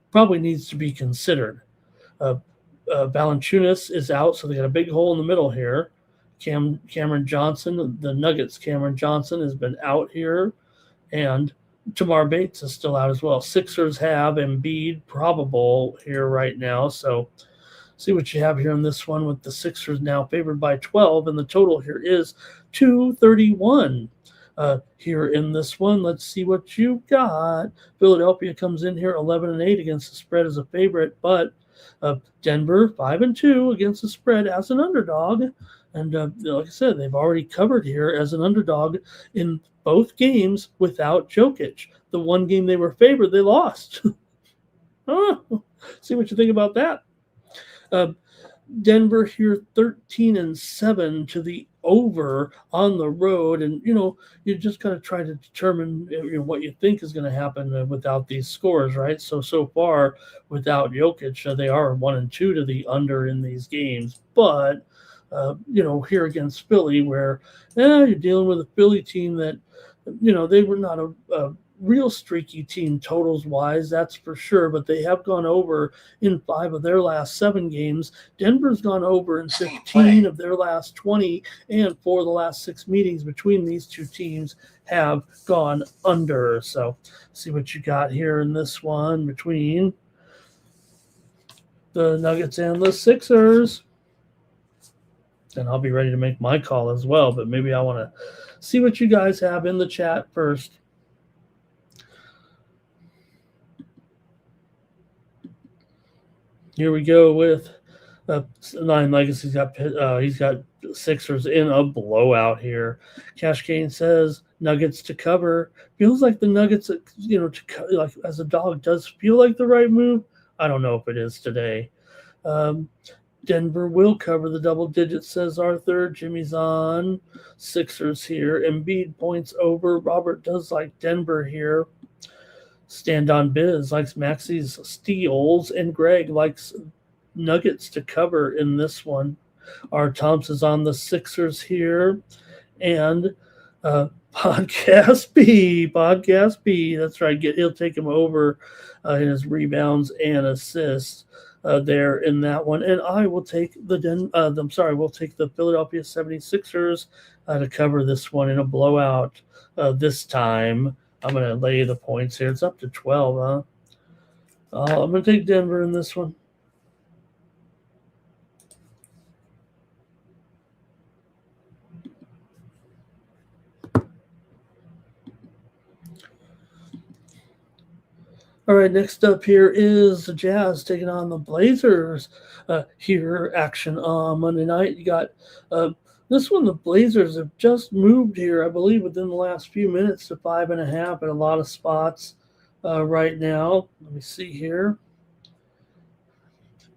probably needs to be considered. Valanciunas is out, so they got a big hole in the middle here. Cameron Johnson, the Nuggets, Cameron Johnson has been out here, and Tamar Bates is still out as well. Sixers have Embiid probable here right now, so see what you have here in this one with the Sixers now favored by 12, and the total here is 231 here in this one. Let's see what you got. Philadelphia comes in here 11-8 against the spread as a favorite, but Denver 5-2 against the spread as an underdog. And like I said, they've already covered here as an underdog in both games without Jokic. The one game they were favored, they lost. See what you think about that. Denver here 13-7 to the over on the road, and you just got to try to determine what you think is going to happen without these scores, right? So far without Jokic, they are 1-2 to the under in these games, but here against Philly, where you're dealing with a Philly team that, they were not a real streaky team totals wise, that's for sure, but they have gone over in 5 of their last 7 games. Denver's gone over in 15 of their last 20, and 4 of the last 6 meetings between these two teams have gone under. So see what you got here in this one between the Nuggets and the Sixers. And I'll be ready to make my call as well, but maybe I want to see what you guys have in the chat first. Here we go with Nine Legacy's got he's got Sixers in a blowout here. Cash Kane says Nuggets to cover. Feels like the Nuggets, like as a dog, does feel like the right move. I don't know if it is today. Denver will cover the double digits, says Arthur. Jimmy's on. Sixers here. Embiid points over. Robert does like Denver here. Stand on Biz likes Maxi's steals, and Greg likes Nuggets to cover in this one. R. Thompson's on the Sixers here. And Podcast B. That's right. He'll take him over in his rebounds and assists there in that one. And I will take we'll take the Philadelphia 76ers to cover this one in a blowout this time. I'm going to lay the points here. It's up to 12, huh? I'm going to take Denver in this one. All right, next up here is the Jazz taking on the Blazers. Here, action on Monday night. You got this one. The Blazers have just moved here, I believe, within the last few minutes to 5.5 at a lot of spots right now. Let me see here.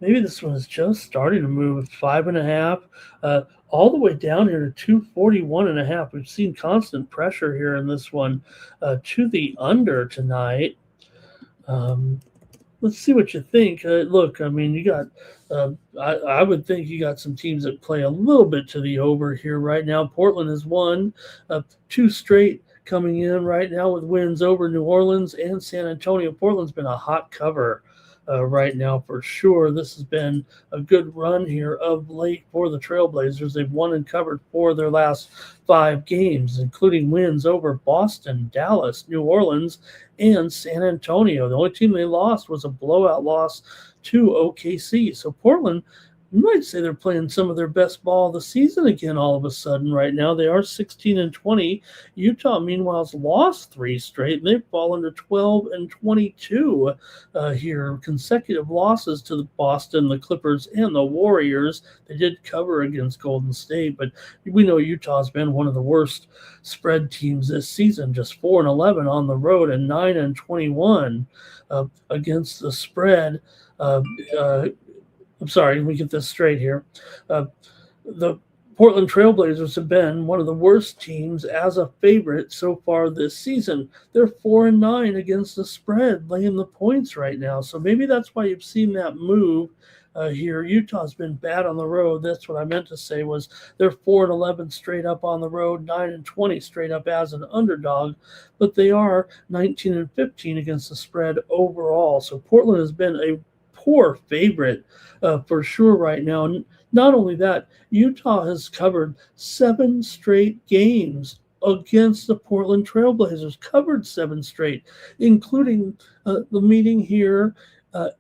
Maybe this one is just starting to move at 5.5, all the way down here to 241.5. We've seen constant pressure here in this one to the under tonight. Let's see what you think. Look, I mean, you got, I would think you got some teams that play a little bit to the over here right now. Portland has won 2 straight coming in right now with wins over New Orleans and San Antonio. Portland's been a hot cover right now for sure. This has been a good run here of late for the Trailblazers. They've won and covered 4 of their last 5 games, including wins over Boston, Dallas, New Orleans, and San Antonio. The only team they lost was a blowout loss to OKC. So Portland, you might say they're playing some of their best ball of the season again all of a sudden right now. They are 16-20. Utah, meanwhile, has lost 3 straight, and they've fallen to 12-22 here. Consecutive losses to the Boston, the Clippers, and the Warriors. They did cover against Golden State, but we know Utah's been one of the worst spread teams this season, just 4-11 on the road and 9-21 against the spread. I'm sorry, let me get this straight here. The Portland Trailblazers have been one of the worst teams as a favorite so far this season. They're 4-9 against the spread, laying the points right now. So maybe that's why you've seen that move here. Utah's been bad on the road. That's what I meant to say was they're 4-11 straight up on the road, 9-20 straight up as an underdog, but they are 19-15 against the spread overall. So Portland has been a poor favorite for sure right now. Not only that, Utah has covered 7 straight games against the Portland Trailblazers, covered 7 straight, including the meeting here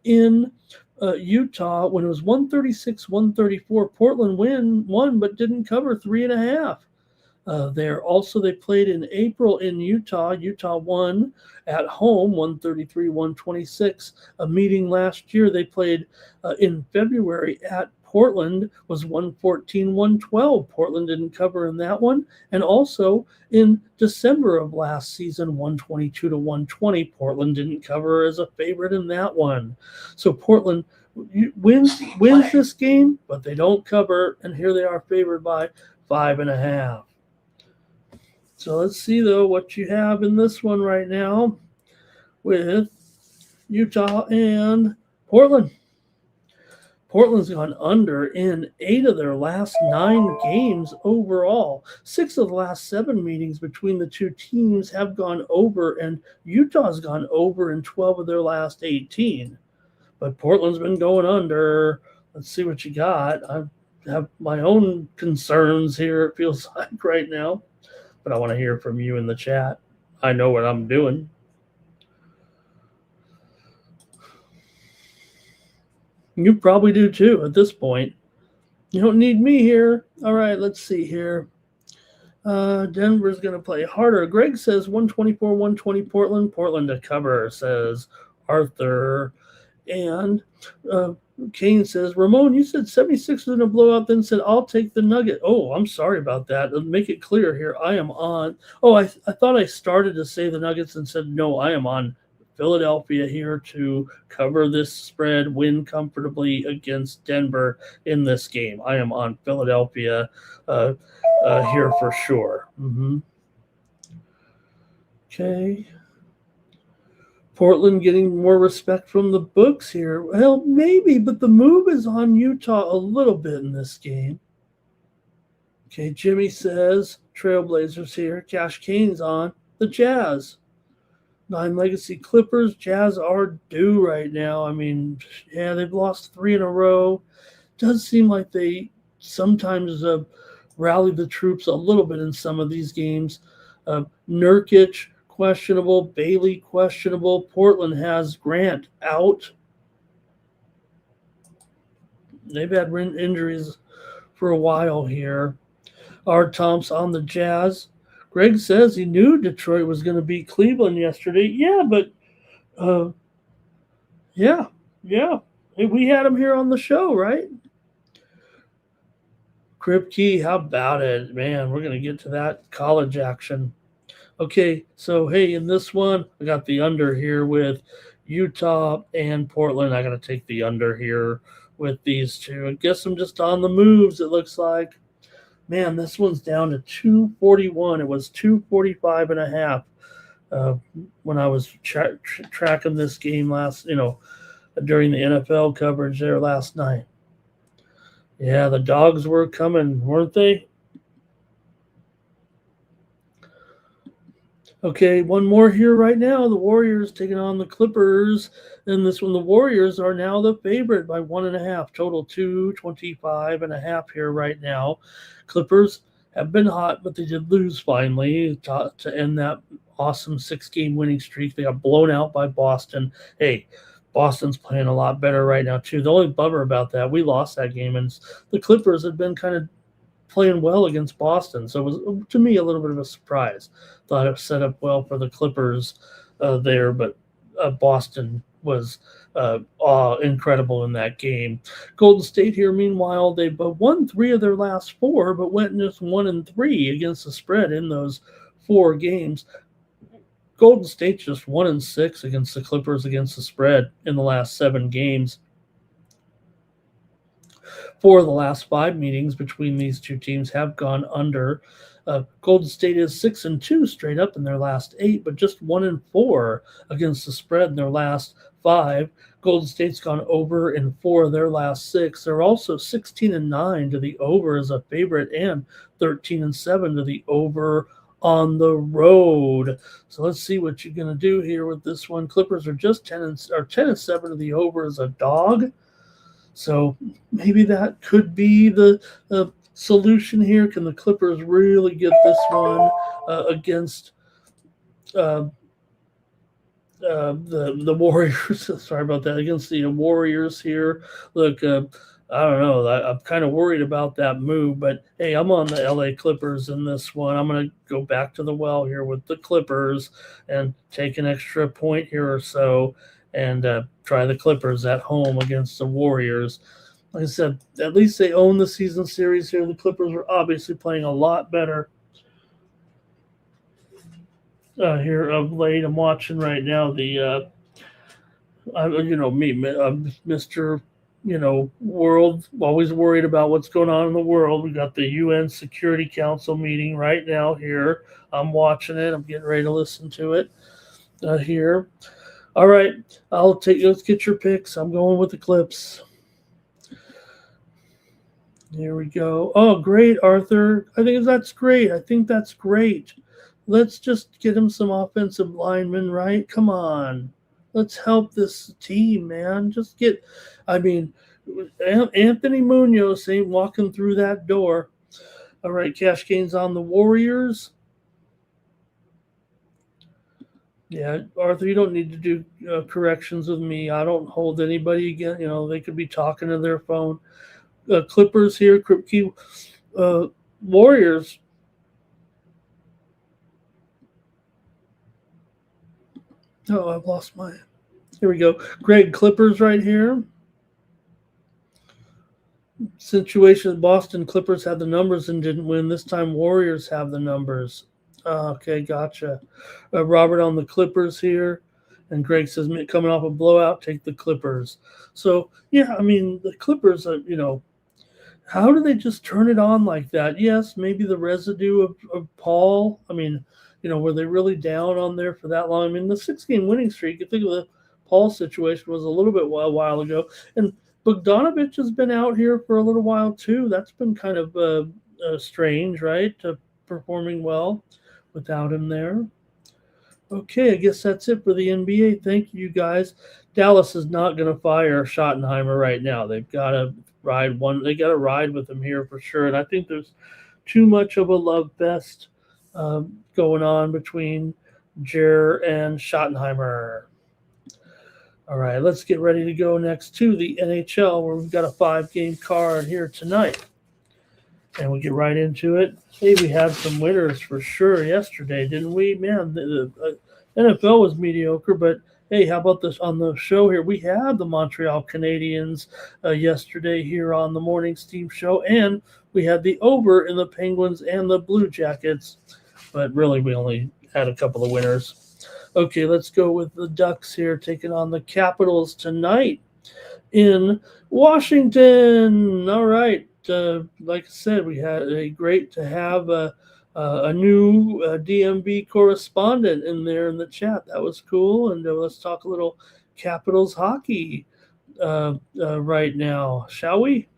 in Utah when it was 136-134. Portland won, but didn't cover 3.5. There also, they played in April in Utah. Utah won at home 133-126. A meeting last year they played in February at Portland was 114-112. Portland didn't cover in that one. And also in December of last season, 122-120. Portland didn't cover as a favorite in that one. So Portland wins this game, but they don't cover. And here they are favored by 5.5. So let's see, though, what you have in this one right now with Utah and Portland. Portland's gone under in 8 of their last 9 games overall. 6 of the last 7 meetings between the two teams have gone over, and Utah's gone over in 12 of their last 18. But Portland's been going under. Let's see what you got. I have my own concerns here, it feels like right now. But I want to hear from you in the chat. I know what I'm doing. You probably do too at this point. You don't need me here. All right, let's see here. Denver's going to play harder. Greg says 124-120 Portland. Portland to cover, says Arthur. And Kane says, Ramon, you said 76 in a blowout, then said, I'll take the Nugget. Oh, I'm sorry about that. Let's make it clear here. I am on. Oh, I thought I started to say the Nuggets and said, no, I am on Philadelphia here to cover this spread, win comfortably against Denver in this game. I am on Philadelphia here for sure. Okay. Portland getting more respect from the books here. Well, maybe, but the move is on Utah a little bit in this game. Okay, Jimmy says Trailblazers here. Cash Kane's on the Jazz. 9 Legacy Clippers. Jazz are due right now. I mean, yeah, they've lost 3 in a row. Does seem like they sometimes rally the troops a little bit in some of these games. Nurkic questionable, Bailey questionable. Portland has Grant out. They've had injuries for a while here. R. Thompson on the Jazz. Greg says he knew Detroit was going to beat Cleveland yesterday. Yeah, but yeah. We had him here on the show, right? Kripke, how about it? Man, we're going to get to that college action. Okay, so hey, in this one, I got the under here with Utah and Portland. I got to take the under here with these two. I guess I'm just on the moves, it looks like. Man, this one's down to 241. It was 245 and a half when I was tracking this game during the NFL coverage there last night. Yeah, the dogs were coming, weren't they? Okay, one more here right now. The Warriors taking on the Clippers. And this one, the Warriors are now the favorite by 1.5. Total 225 and a half here right now. Clippers have been hot, but they did lose finally to end that awesome 6-game winning streak. They got blown out by Boston. Hey, Boston's playing a lot better right now, too. The only bummer about that, we lost that game, and the Clippers had been kind of playing well against Boston. So it was, to me, a little bit of a surprise. Thought it set up well for the Clippers there, but Boston was incredible in that game. Golden State here, meanwhile, they've won 3 of their last 4, but went just 1-3 against the spread in those 4 games. Golden State just 1-6 against the Clippers against the spread in the last 7 games. 4 of the last 5 meetings between these two teams have gone under. Golden State is 6-2 straight up in their last 8, but just 1-4 against the spread in their last 5. Golden State's gone over in 4 of their last 6. They're also 16-9 to the over as a favorite and 13-7 to the over on the road. So let's see what you're going to do here with this one. Clippers are just 10-7 to the over as a dog. So maybe that could be the solution here. Can the Clippers really get this one against the Warriors? Sorry about that. Against the Warriors here. Look, I don't know. I'm kind of worried about that move, but hey, I'm on the LA Clippers in this one. I'm going to go back to the well here with the Clippers and take an extra point here or so and try the Clippers at home against the Warriors. Like I said, at least they own the season series here. The Clippers are obviously playing a lot better here of late. I'm watching right now the, Mr. World, always worried about what's going on in the world. We got the UN Security Council meeting right now here. I'm watching it. I'm getting ready to listen to it here. All right, let's get your picks. I'm going with the Clips. Here we go. Oh, great, Arthur. I think that's great. Let's just get him some offensive linemen, right? Come on. Let's help this team, man. Anthony Munoz ain't walking through that door. All right, Cash Gains on the Warriors. Yeah, Arthur, you don't need to do corrections with me. I don't hold anybody again. They could be talking to their phone. Clippers here, Kripke. Warriors. Oh, I've lost my. Here we go. Greg, Clippers right here. situation, Boston Clippers had the numbers and didn't win. This time Warriors have the numbers. Okay, gotcha. Robert on the Clippers here. And Greg says, coming off a blowout, take the Clippers. So, yeah, I mean, the Clippers, how do they just turn it on like that? Yes, maybe the residue of Paul. I mean, were they really down on there for that long? I mean, the 6-game winning streak, you think of the Paul situation was a little bit a while ago. And Bogdanovich has been out here for a little while too. That's been kind of strange, right? Performing well without him there. Okay, I guess that's it for the NBA. Thank you, guys. Dallas is not going to fire Schottenheimer right now. They've got to ride one. They got to ride with him here for sure. And I think there's too much of a love fest going on between Jer and Schottenheimer. All right, let's get ready to go next to the NHL, where we've got a 5-game card here tonight. And we get right into it. Hey, we had some winners for sure yesterday, didn't we? Man, the NFL was mediocre, but hey, how about this on the show here? We had the Montreal Canadiens yesterday here on the Morning Steam Show, and we had the over in the Penguins and the Blue Jackets. But really, we only had a couple of winners. Okay, let's go with the Ducks here, taking on the Capitals tonight in Washington. All right. Like I said, we had great to have a new DMB correspondent in there in the chat. That was cool. And let's talk a little Capitals hockey right now, shall we?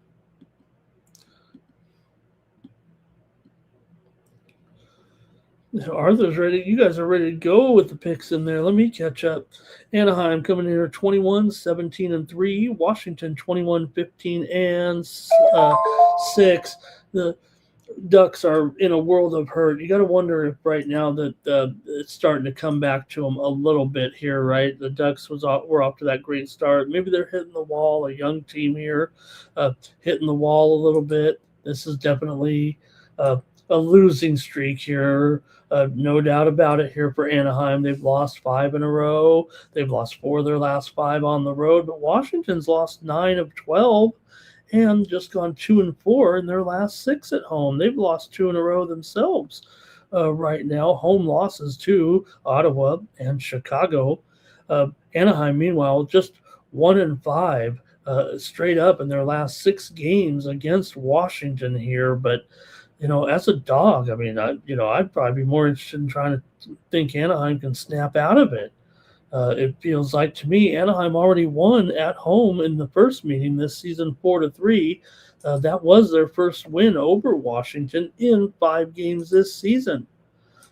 Arthur's ready. You guys are ready to go with the picks in there. Let me catch up. Anaheim coming in here 21-17-3. Washington 21-15-6. The Ducks are in a world of hurt. You got to wonder if right now that it's starting to come back to them a little bit here, right? The Ducks were off to that great start. Maybe they're hitting the wall. A young team here, hitting the wall a little bit. This is definitely a losing streak here. No doubt about it here for Anaheim. They've lost 5 in a row. They've lost 4 of their last 5 on the road. But Washington's lost 9 of 12 and just gone 2-4 in their last 6 at home. They've lost 2 in a row themselves right now. Home losses to Ottawa and Chicago. Anaheim, meanwhile, just 1-5 straight up in their last 6 games against Washington here. But as a dog, I mean, I'd probably be more interested in trying to think Anaheim can snap out of it. It feels like to me Anaheim already won at home in the first meeting this season 4-3. That was their first win over Washington in 5 games this season.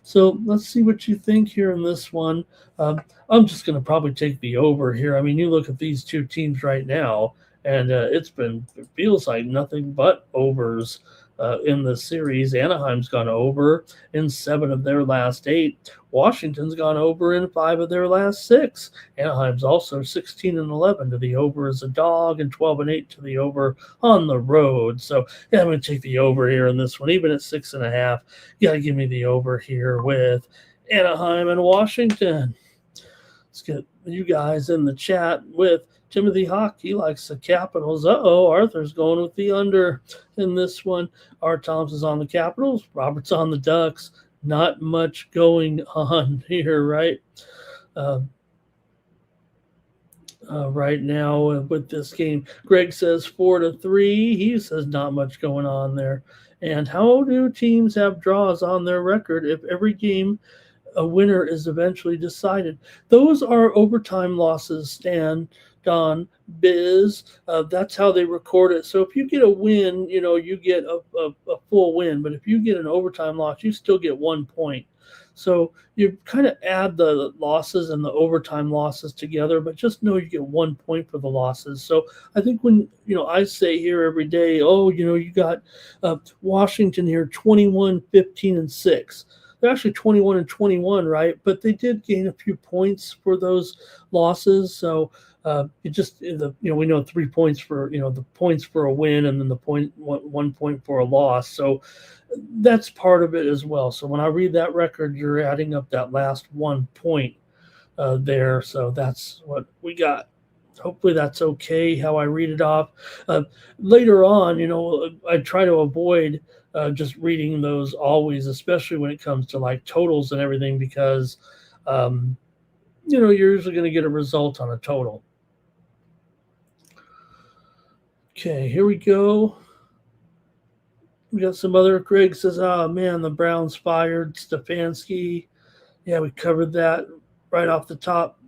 So let's see what you think here in this one. I'm just going to probably take the over here. I mean, you look at these two teams right now, and it feels like nothing but overs. In the series. Anaheim's gone over in 7 of their last 8. Washington's gone over in 5 of their last 6. Anaheim's also 16-11 to the over as a dog and 12-8 to the over on the road. So yeah, I'm going to take the over here in this one, even at 6.5. You got to give me the over here with Anaheim and Washington. Let's get you guys in the chat with Timothy Hawk. He likes the Capitals. Arthur's going with the under in this one. Art Thompson's on the Capitals. Robert's on the Ducks. Not much going on here, right? Right now with this game. Greg says 4-3. He says not much going on there. And how do teams have draws on their record if every game a winner is eventually decided? Those are overtime losses, Stan, Don, Biz. That's how they record it. So if you get a win, you get a full win. But if you get an overtime loss, you still get 1 point. So you kind of add the losses and the overtime losses together, but just know you get 1 point for the losses. So I think when, I say here every day, you got Washington here 21-15-6. They're actually 21-21, right? But they did gain a few points for those losses. So we know 3 points for, the points for a win and then the 1 point for a loss. So that's part of it as well. So when I read that record, you're adding up that last 1 point there. So that's what we got. hopefully that's okay how I read it off. Later on, I try to avoid just reading those always, especially when it comes to like totals and everything, because um, you're usually going to get a result on a total. Okay, here we go. We got some other. Greg says, "Oh man, the Browns fired Stefanski." Yeah, we covered that right off the top.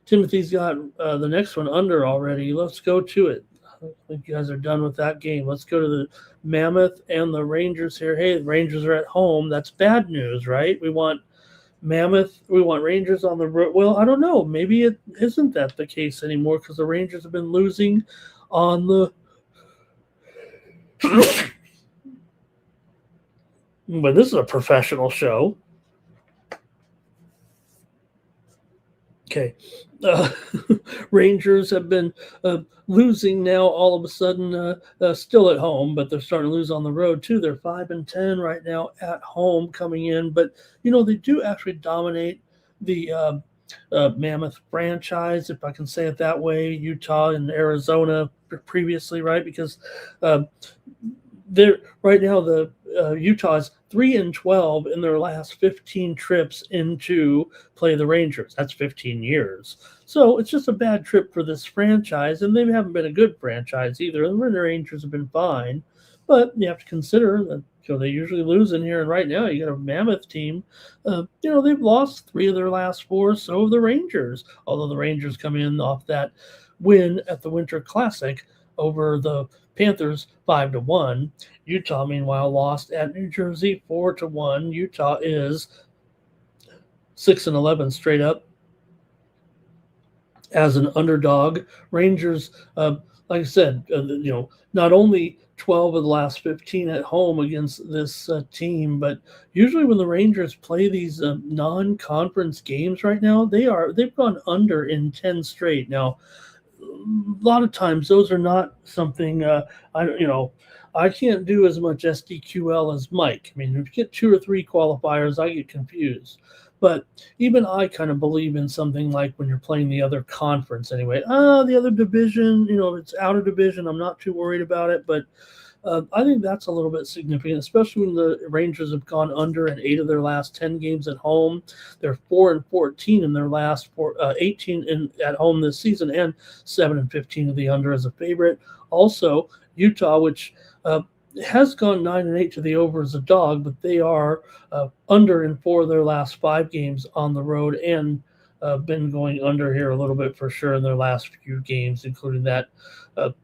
Timothy's got the next one under already. Let's go to it. I think you guys are done with that game. Let's go to the Mammoth and the Rangers here. Hey, the Rangers are at home. That's bad news, right? We want Mammoth. We want Rangers on the road. Well, I don't know. Maybe it isn't that the case anymore because the Rangers have been losing on the. But this is a professional show. Okay. Uh, Rangers have been losing now all of a sudden, still at home, but they're starting to lose on the road too. They're 5-10 right now at home coming in, but they do actually dominate the Mammoth franchise, if I can say it that way. Utah and Arizona previously, right? Because they're right now the Utah is 3-12 in their last 15 trips into play the Rangers. That's 15 years. So it's just a bad trip for this franchise, and they haven't been a good franchise either. The Rangers have been fine, but you have to consider that they usually lose in here. And right now, you got a Mammoth team. They've lost 3 of their last 4. So have the Rangers. Although the Rangers come in off that win at the Winter Classic over the Panthers 5-1. Utah, meanwhile, lost at New Jersey 4-1. Utah is 6-11 straight up as an underdog. Rangers, like I said, not only 12 of the last 15 at home against this team, but usually when the Rangers play these non-conference games right now, they've gone under in 10 straight. Now, a lot of times those are not something I can't do as much SDQL as Mike. I mean, if you get 2 or 3 qualifiers, I get confused. But even I kind of believe in something like when you're playing the other conference anyway. The other division, if it's out of division, I'm not too worried about it. But I think that's a little bit significant, especially when the Rangers have gone under in 8 of their last 10 games at home. They're 4-14 in their last 18 at home this season, and 7-15 of the under as a favorite. Also, Utah, which has gone 9-8 to the over as a dog, but they are under in 4 of their last 5 games on the road, and been going under here a little bit for sure in their last few games, including that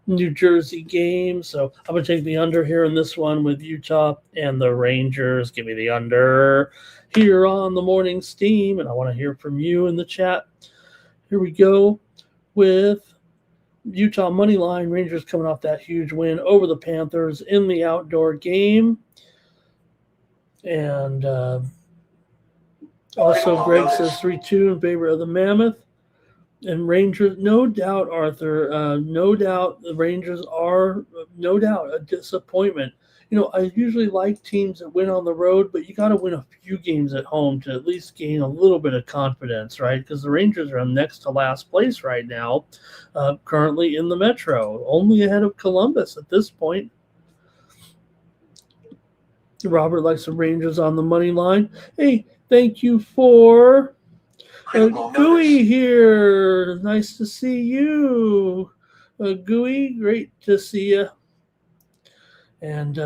New Jersey game. So I'm going to take the under here in this one with Utah and the Rangers. Give me the under here on the Morning Steam, and I want to hear from you in the chat. Here we go with Utah money line. Rangers coming off that huge win over the Panthers in the outdoor game. And also Greg says 3-2 in favor of the Mammoth. And Rangers, no doubt, Arthur, no doubt the Rangers are, no doubt, a disappointment. I usually like teams that win on the road, but you got to win a few games at home to at least gain a little bit of confidence, right? Because the Rangers are next to last place right now, currently in the Metro, only ahead of Columbus at this point. Robert likes the Rangers on the money line. Hey, thank you for Gooey here. Nice to see you. Gooey, great to see you. And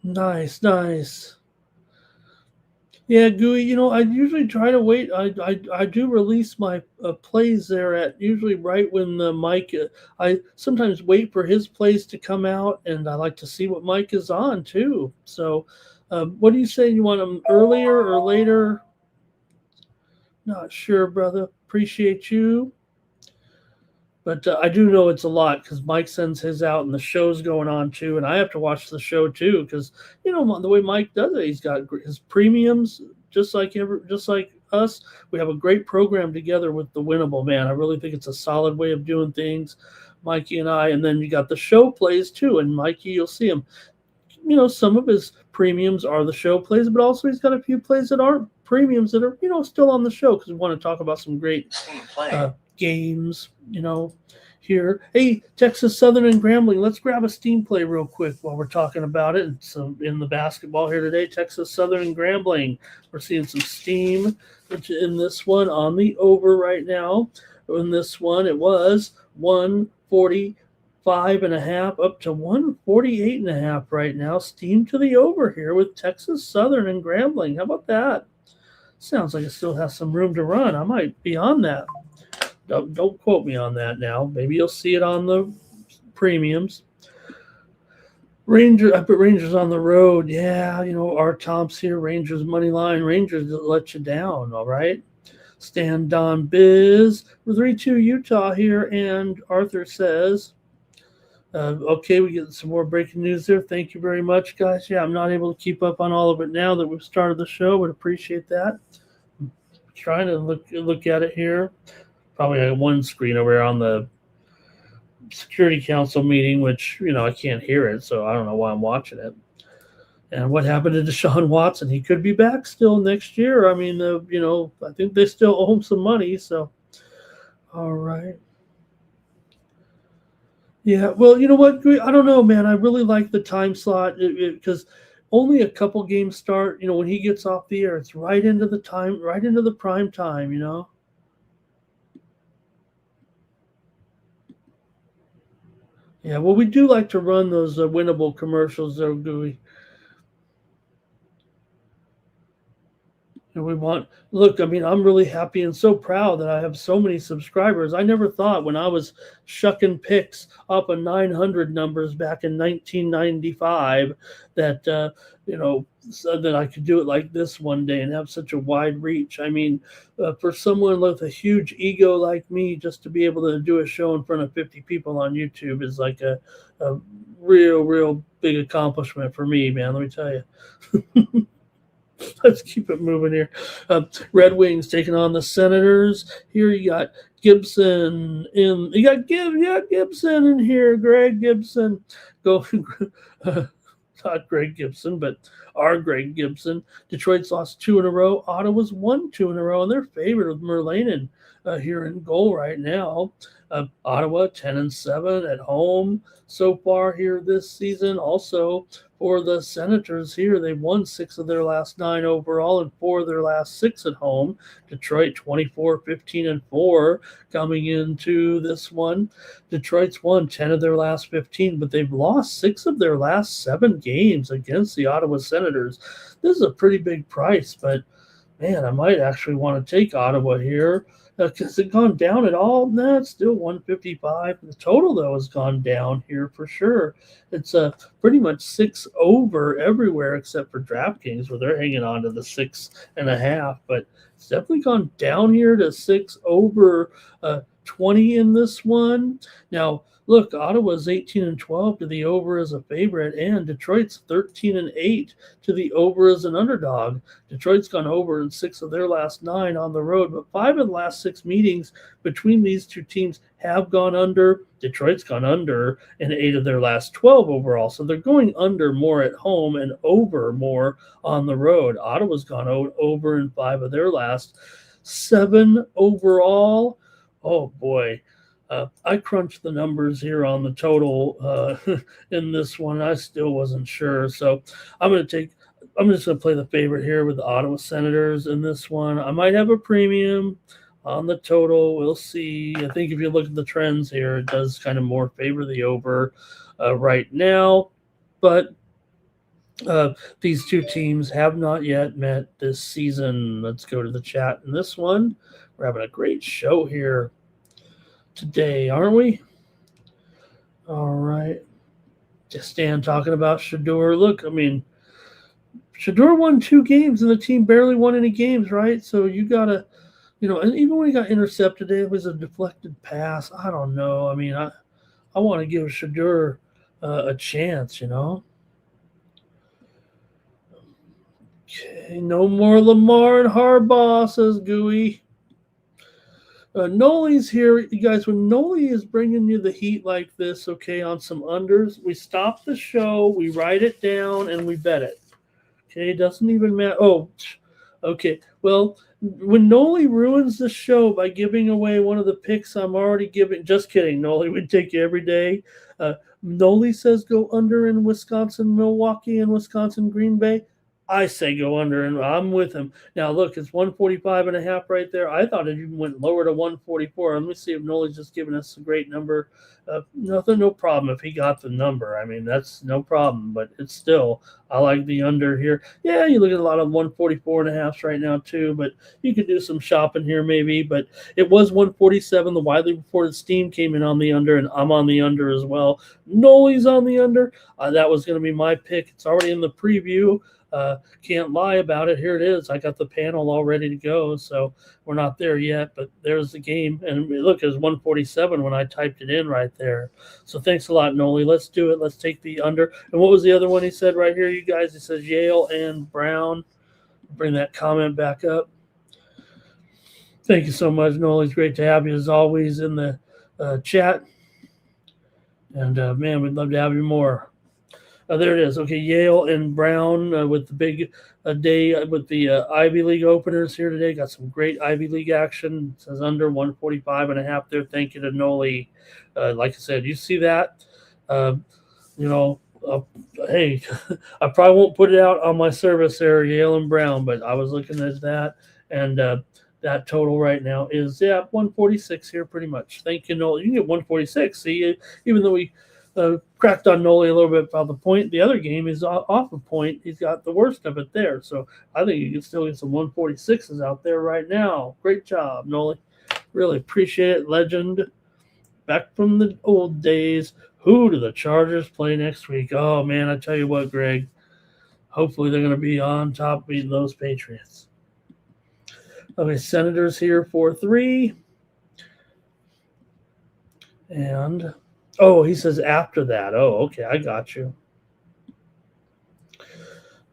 nice. Yeah, Gooey, I usually try to wait. I do release my plays there at usually right when the Mike, I sometimes wait for his plays to come out, and I like to see what Mike is on too. So what do you say? You want them earlier or later? Not sure, brother. Appreciate you. But I do know it's a lot because Mike sends his out and the show's going on too. And I have to watch the show too because, the way Mike does it, he's got his premiums just like us. We have a great program together with the Winnable, man. I really think it's a solid way of doing things, Mikey and I. And then you got the show plays too. And Mikey, you'll see him. Some of his premiums are the show plays, but also he's got a few plays that aren't premiums that are, still on the show because we want to talk about some great games, here. Hey, Texas Southern and Grambling, let's grab a steam play real quick while we're talking about it. So in the basketball here today, Texas Southern and Grambling, we're seeing some steam in this one on the over right now. In this one, it was 145.5 up to 148.5 right now. Steam to the over here with Texas Southern and Grambling. How about that? Sounds like it still has some room to run. I might be on that. Don't quote me on that now. Maybe you'll see it on the premiums. I put Rangers on the road. Yeah, our Tom's here. Rangers money line. Rangers let you down. All right. Stan Don Biz. 3-2 Utah here. And Arthur says, okay, we get some more breaking news there. Thank you very much, guys. Yeah, I'm not able to keep up on all of it now that we've started the show. Would appreciate that. I'm trying to look at it here. Probably have one screen over here on the Security Council meeting, which, I can't hear it, so I don't know why I'm watching it. And what happened to Deshaun Watson? He could be back still next year. I mean, I think they still owe him some money, so. All right. Yeah, well, you know what? I don't know, man. I really like the time slot because only a couple games start. When he gets off the air, it's right into the prime time, Yeah, well, we do like to run those winnable commercials, though, Gooey. And I'm really happy and so proud that I have so many subscribers. I never thought when I was shucking picks up on 900 numbers back in 1995 that, so that I could do it like this one day and have such a wide reach. I mean, for someone with a huge ego like me, just to be able to do a show in front of 50 people on YouTube is like a real big accomplishment for me, man. Let me tell you. Let's keep it moving here. Red Wings taking on the Senators. Here you got Gibson in. You got Gibson in here. Greg Gibson. Not Greg Gibson, but our Greg Gibson. Detroit's lost 2 in a row. Ottawa's won 2 in a row, and they're favored with Merlanen here in goal right now. Ottawa 10-7 at home so far here this season. Also for the Senators here, they've won 6 of their last 9 overall and 4 of their last 6 at home. Detroit 24-15-4 coming into this one. Detroit's won 10 of their last 15, but they've lost 6 of their last 7 games against the Ottawa Senators. This is a pretty big price, but man, I might actually want to take Ottawa here. Has it gone down at all? No, it's still 155. The total, though, has gone down here for sure. It's pretty much 6 over everywhere except for DraftKings, where they're hanging on to the 6.5. But it's definitely gone down here to 6 over 20 in this one. Now, look, Ottawa's 18-12 to the over as a favorite, and Detroit's 13-8 to the over as an underdog. Detroit's gone over in 6 of their last 9 on the road, but 5 of the last 6 meetings between these two teams have gone under. Detroit's gone under in 8 of their last 12 overall, so they're going under more at home and over more on the road. Ottawa's gone over in 5 of their last 7 overall. Oh, boy. I crunched the numbers here on the total in this one. I still wasn't sure. So I'm just going to play the favorite here with the Ottawa Senators in this one. I might have a premium on the total. We'll see. I think if you look at the trends here, it does kind of more favor the over right now. But these two teams have not yet met this season. Let's go to the chat in this one. We're having a great show here today, aren't we? All right. Just Stan talking about Shador. Look, I mean, Shador won 2 games and the team barely won any games, right? So you got to, and even when he got intercepted, it was a deflected pass. I don't know. I mean, I want to give Shador a chance, Okay, no more Lamar and Harbaugh, says Gooey. Noli's here. You guys, when Noli is bringing you the heat like this, okay, on some unders, we stop the show, we write it down, and we bet it. Okay, it doesn't even matter. Oh, Okay. Well, when Noli ruins the show by giving away one of the picks I'm already giving, just kidding. Noli would take you every day. Uh, Noli says go under in Wisconsin, Milwaukee, and Wisconsin, Green Bay. I say go under, and I'm with him. Now, look, it's 145.5 right there. I thought it even went lower to 144. Let me see if Noli's just giving us a great number. Nothing, no problem if he got the number. I mean, that's no problem, but it's still, I like the under here. Yeah, you look at a lot of 144.5s right now, too, but you could do some shopping here maybe. But it was 147. The widely reported steam came in on the under, and I'm on the under as well. Noli's on the under. That was going to be my pick. It's already in the preview. Can't lie about it. Here it is. I got the panel all ready to go. So we're not there yet, but there's the game. And look, it was 147 when I typed it in right there. So thanks a lot, Noli. Let's do it. Let's take the under. And what was the other one he said right here, you guys? He says Yale and Brown. Bring that comment back up. Thank you so much, Noli. It's great to have you as always in the chat. And man, we'd love to have you more. There it is. Okay, Yale and Brown with the big day with the Ivy League openers here today. Got some great Ivy League action. It says under 145.5 there. Thank you to Noli. Like I said, you see that? Hey, I probably won't put it out on my service there, Yale and Brown, but I was looking at that, and that total right now is 146 here pretty much. Thank you, Noli. You can get 146. See, even though we cracked on Noli a little bit about the point. The other game is off a point. He's got the worst of it there. So I think you can still get some 146s out there right now. Great job, Noli. Really appreciate it. Legend. Back from the old days. Who do the Chargers play next week? Oh, man, I tell you what, Greg. Hopefully they're going to be on top beating those Patriots. Okay, Senators here 4-3. And... oh, he says after that. Oh, okay, I got you.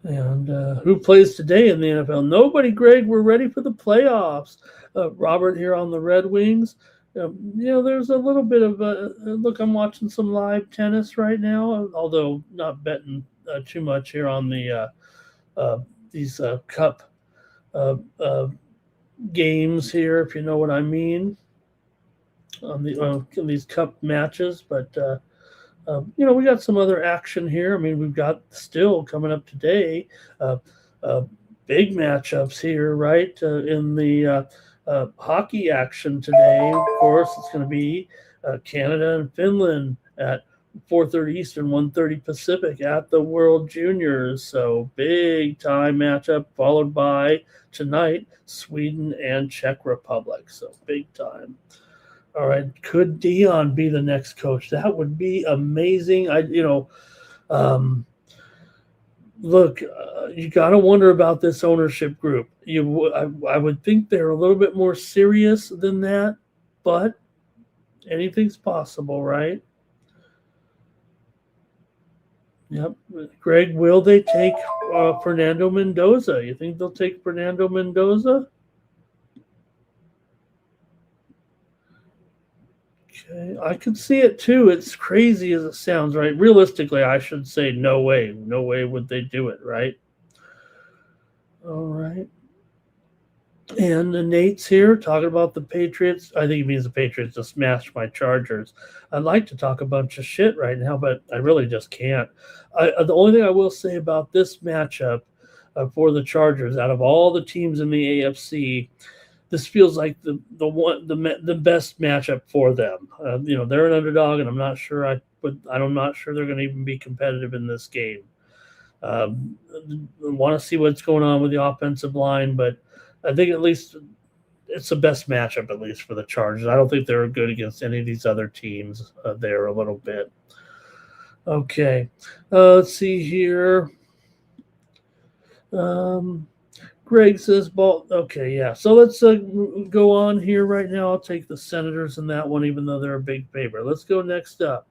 And who plays today in the NFL? Nobody, Greg. We're ready for the playoffs. Robert here on the Red Wings. There's a little bit of look. I'm watching some live tennis right now, although not betting too much here on the these cup games here, if you know what I mean. On these cup matches, but we got some other action here. I mean, we've got still coming up today big matchups here, right? In the hockey action today, of course, it's going to be Canada and Finland at 4:30 Eastern, 1:30 Pacific at the World Juniors. So big time matchup, followed by tonight Sweden and Czech Republic. So big time. All right, could Dion be the next coach? That would be amazing. Look, you got to wonder about this ownership group. I would think they're a little bit more serious than that, but anything's possible, right? Yep. Greg, will they take Fernando Mendoza? You think they'll take Fernando Mendoza? Okay, I could see it too. It's crazy as it sounds, right? Realistically, I should say no way. No way would they do it, right? All right. And Nate's here talking about the Patriots. I think he means the Patriots just smashed my Chargers. I'd like to talk a bunch of shit right now, but I really just can't. The only thing I will say about this matchup for the Chargers, out of all the teams in the AFC, this feels like the best matchup for them. They're an underdog, and I'm not sure they're going to even be competitive in this game. I want to see what's going on with the offensive line, but I think at least it's the best matchup, at least for the Chargers. I don't think they're good against any of these other teams there a little bit. Okay, let's see here. Greg says ball. Okay, yeah. So let's go on here right now. I'll take the Senators in that one, even though they're a big favorite. Let's go next up.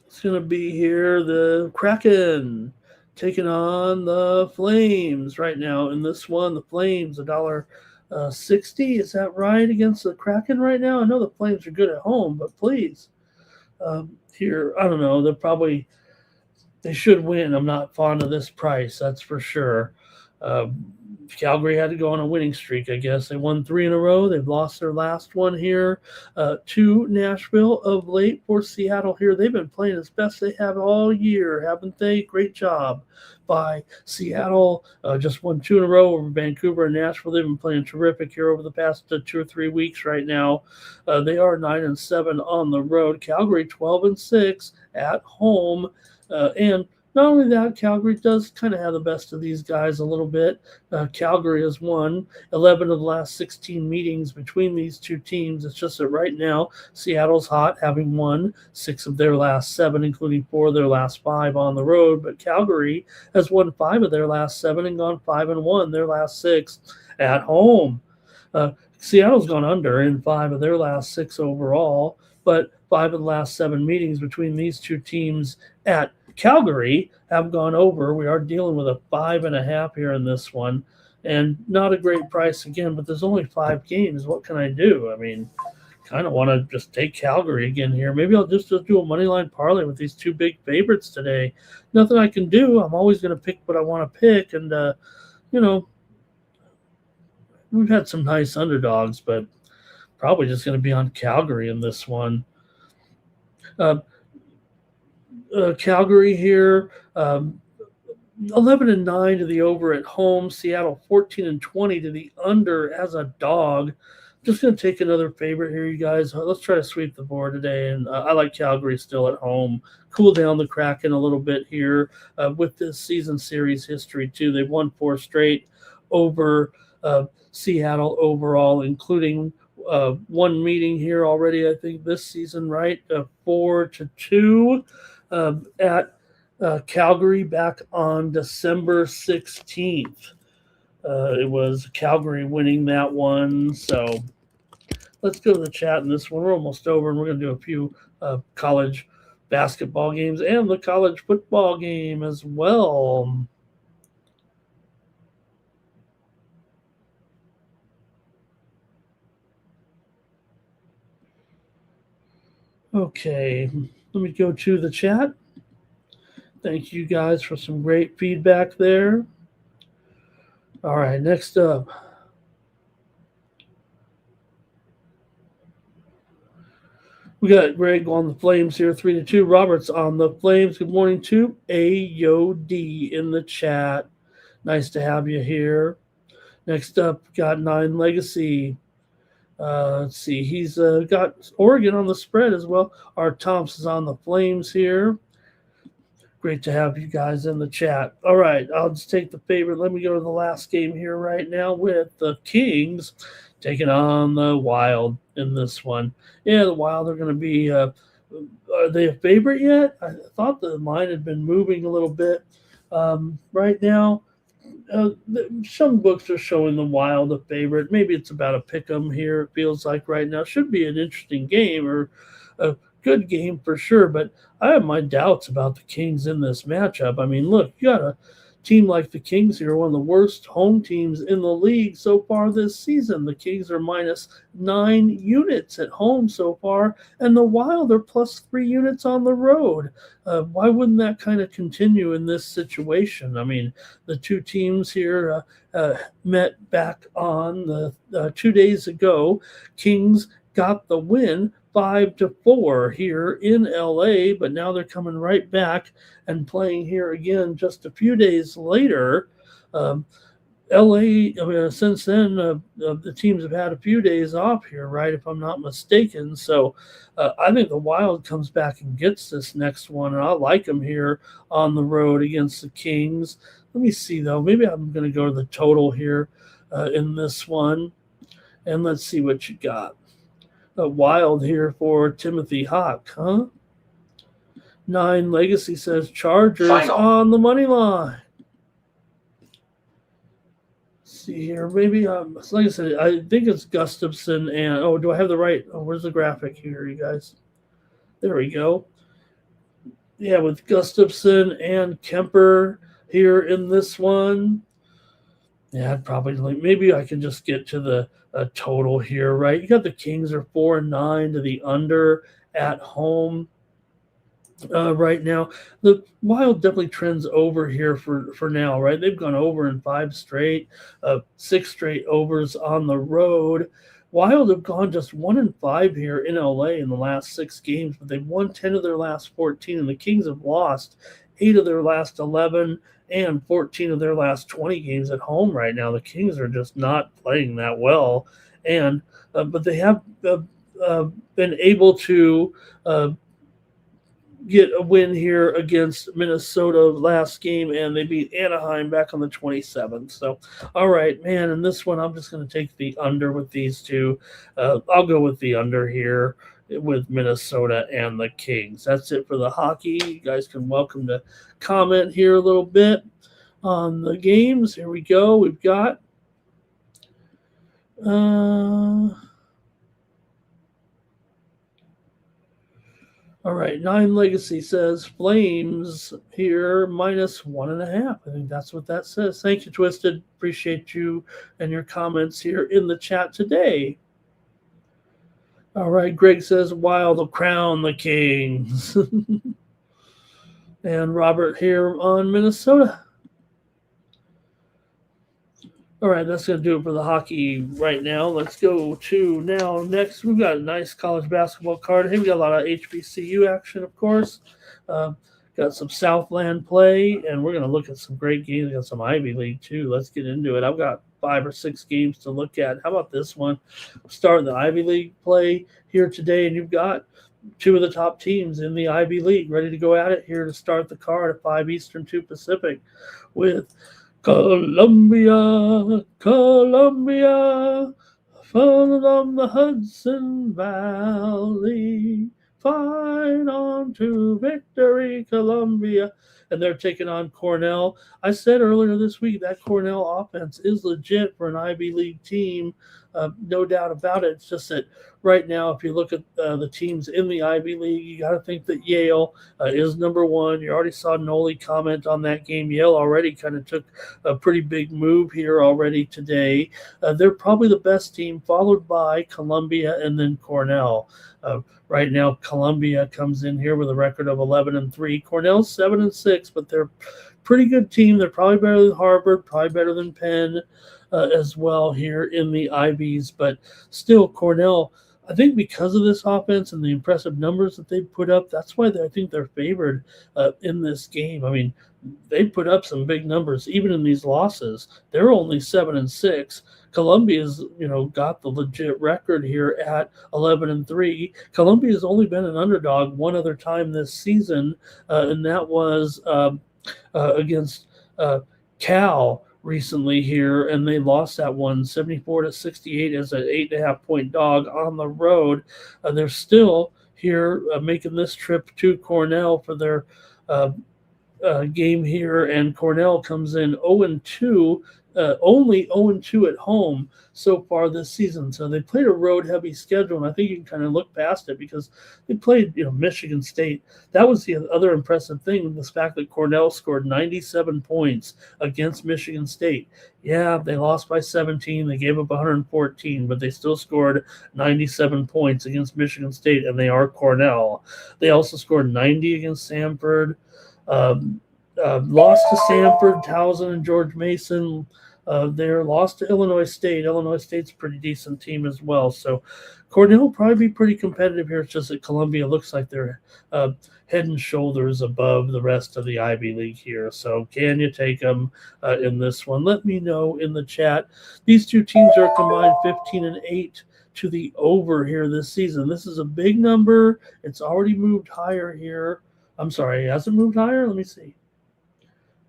It's going to be here the Kraken taking on the Flames right now. In this one, the Flames, $1.60. Is that right, against the Kraken right now? I know the Flames are good at home, but please. Here, I don't know. They're probably they should win. I'm not fond of this price, that's for sure. Uh, Calgary had to go on a winning streak, I guess. They won 3 in a row. They've lost their last one here to Nashville of late. For Seattle here, they've been playing as best they have all year, haven't they? Great job by Seattle. Just won 2 in a row over Vancouver and Nashville. They've been playing terrific here over the past 2 or 3 weeks right now. They are 9-7 on the road. Calgary 12-6 at home. And not only that, Calgary does kind of have the best of these guys a little bit. Calgary has won 11 of the last 16 meetings between these two teams. It's just that right now, Seattle's hot, having won 6 of their last 7, including 4 of their last 5 on the road. But Calgary has won 5 of their last 7 and gone 5-1 their last 6 at home. Seattle's gone under in 5 of their last 6 overall, but 5 of the last 7 meetings between these two teams at Calgary have gone over. We are dealing with a 5.5 here in this one, and not a great price again, but there's only 5 games. What can I do? I mean, kind of want to just take Calgary again here. Maybe I'll just do a money line parlay with these 2 big favorites today. Nothing I can do. I'm always going to pick what I want to pick, and we've had some nice underdogs, but probably just going to be on Calgary in this one. Calgary here, 11-9 to the over at home. Seattle 14-20 to the under as a dog. Just going to take another favorite here, you guys. Let's try to sweep the board today, and I like Calgary still at home. Cool down the Kraken a little bit here with this season series history too. They've won 4 straight over Seattle overall, including 1 meeting here already, I think, this season, right? 4-2 at Calgary back on December 16th. It was Calgary winning that one. So let's go to the chat in this one. We're almost over, and we're going to do a few college basketball games and the college football game as well. Okay, let me go to the chat. Thank you guys for some great feedback there. All right, next up. We got Greg on the Flames here, 3-2. Robert's on the Flames. Good morning to AOD in the chat. Nice to have you here. Next up, got 9 Legacy. Let's see. He's got Oregon on the spread as well. Art Thompson's on the Flames here. Great to have you guys in the chat. All right, I'll just take the favorite. Let me go to the last game here right now with the Kings taking on the Wild in this one. Yeah, the Wild are going to be are they a favorite yet? I thought the line had been moving a little bit. Right now, some books are showing the Wild a favorite. Maybe it's about a pick 'em here, it feels like right now. Should be an interesting game, or a good game for sure, but I have my doubts about the Kings in this matchup. I mean, look, you got a team like the Kings here, one of the worst home teams in the league so far this season. The Kings are -9 units at home so far, and the Wild are +3 units on the road. Why wouldn't that kind of continue in this situation? I mean, the two teams here met back on the 2 days ago. Kings got the win 5-4 here in LA, but now they're coming right back and playing here again just a few days later. LA, I mean, since then, the teams have had a few days off here, right, if I'm not mistaken. So I think the Wild comes back and gets this next one, and I like them here on the road against the Kings. Let me see, though. Maybe I'm going to go to the total here in this one, and let's see what you got. Wild here for Timothy Hawk, huh? 9 Legacy says Chargers on the money line. Let's see here, maybe like I said, I think it's Gustafson and do I have the right? Where's the graphic here, you guys? There we go. Yeah, with Gustafson and Kemper here in this one. Yeah, I'd probably maybe I can just get to the total here, right? You got the Kings are 4-9 to the under at home. right now. The Wild definitely trends over here for now, right? They've gone over in 5 straight, 6 straight overs on the road. Wild have gone just 1-5 here in LA in the last 6 games, but they've won 10 of their last 14, and the Kings have lost 8 of their last 11 and 14 of their last 20 games at home right now. The Kings are just not playing that well, and but they have uh, been able to get a win here against Minnesota last game, and they beat Anaheim back on the 27th. So, all right, man. And this one, I'm just going to take the under with these two. I'll go with the under here with Minnesota and the Kings. That's it for the hockey. You guys can welcome to comment here a little bit on the games. Here we go. We've got. All right, Nine Legacy says Flames here -1.5. I think that's what that says. Thank you, Twisted. Appreciate you and your comments here in the chat today. All right, Greg says Wild will crown the Kings. And Robert here on Minnesota. All right, that's going to do it for the hockey right now. Let's go to now next. We've got a nice college basketball card. Hey, we got a lot of HBCU action, of course. Got some Southland play, and we're going to look at some great games. We got some Ivy League, too. Let's get into it. I've got 5 or 6 games to look at. How about this one? Starting the Ivy League play here today, and you've got 2 of the top teams in the Ivy League ready to go at it here to start the card at 5 Eastern, 2 Pacific with Columbia, Columbia, from the Hudson Valley, fight on to victory, Columbia. And they're taking on Cornell. I said earlier this week that Cornell offense is legit for an Ivy League team. No doubt about it. It's just that right now, if you look at the teams in the Ivy League, you got to think that Yale is number one. You already saw Noli comment on that game. Yale already kind of took a pretty big move here already today. They're probably the best team, followed by Columbia and then Cornell. Right now, Columbia comes in here with a record of 11-3. Cornell's 7-6, but they're a pretty good team. They're probably better than Harvard, probably better than Penn as well here in the Ivies. But still, Cornell, I think because of this offense and the impressive numbers that they put up, that's why I think they're favored in this game. I mean, they put up some big numbers even in these losses. They're only 7-6. Columbia's, got the legit record here at 11-3. Columbia's only been an underdog one other time this season, and that was against Cal recently here, and they lost that one 74-68 as an 8.5-point dog on the road. They're still here making this trip to Cornell for their game here, and Cornell comes in 0-2, only 0-2 at home so far this season. So they played a road-heavy schedule, and I think you can kind of look past it because they played, Michigan State. That was the other impressive thing, the fact that Cornell scored 97 points against Michigan State. Yeah, they lost by 17. They gave up 114, but they still scored 97 points against Michigan State, and they are Cornell. They also scored 90 against Samford. Lost to Samford, Towson, and George Mason. They're lost to Illinois State. Illinois State's a pretty decent team as well. So Cornell will probably be pretty competitive here. It's just that Columbia looks like they're head and shoulders above the rest of the Ivy League here. So can you take them in this one? Let me know in the chat. These two teams are combined 15-8 to the over here this season. This is a big number. It's already moved higher here. I'm sorry, has it moved higher? Let me see.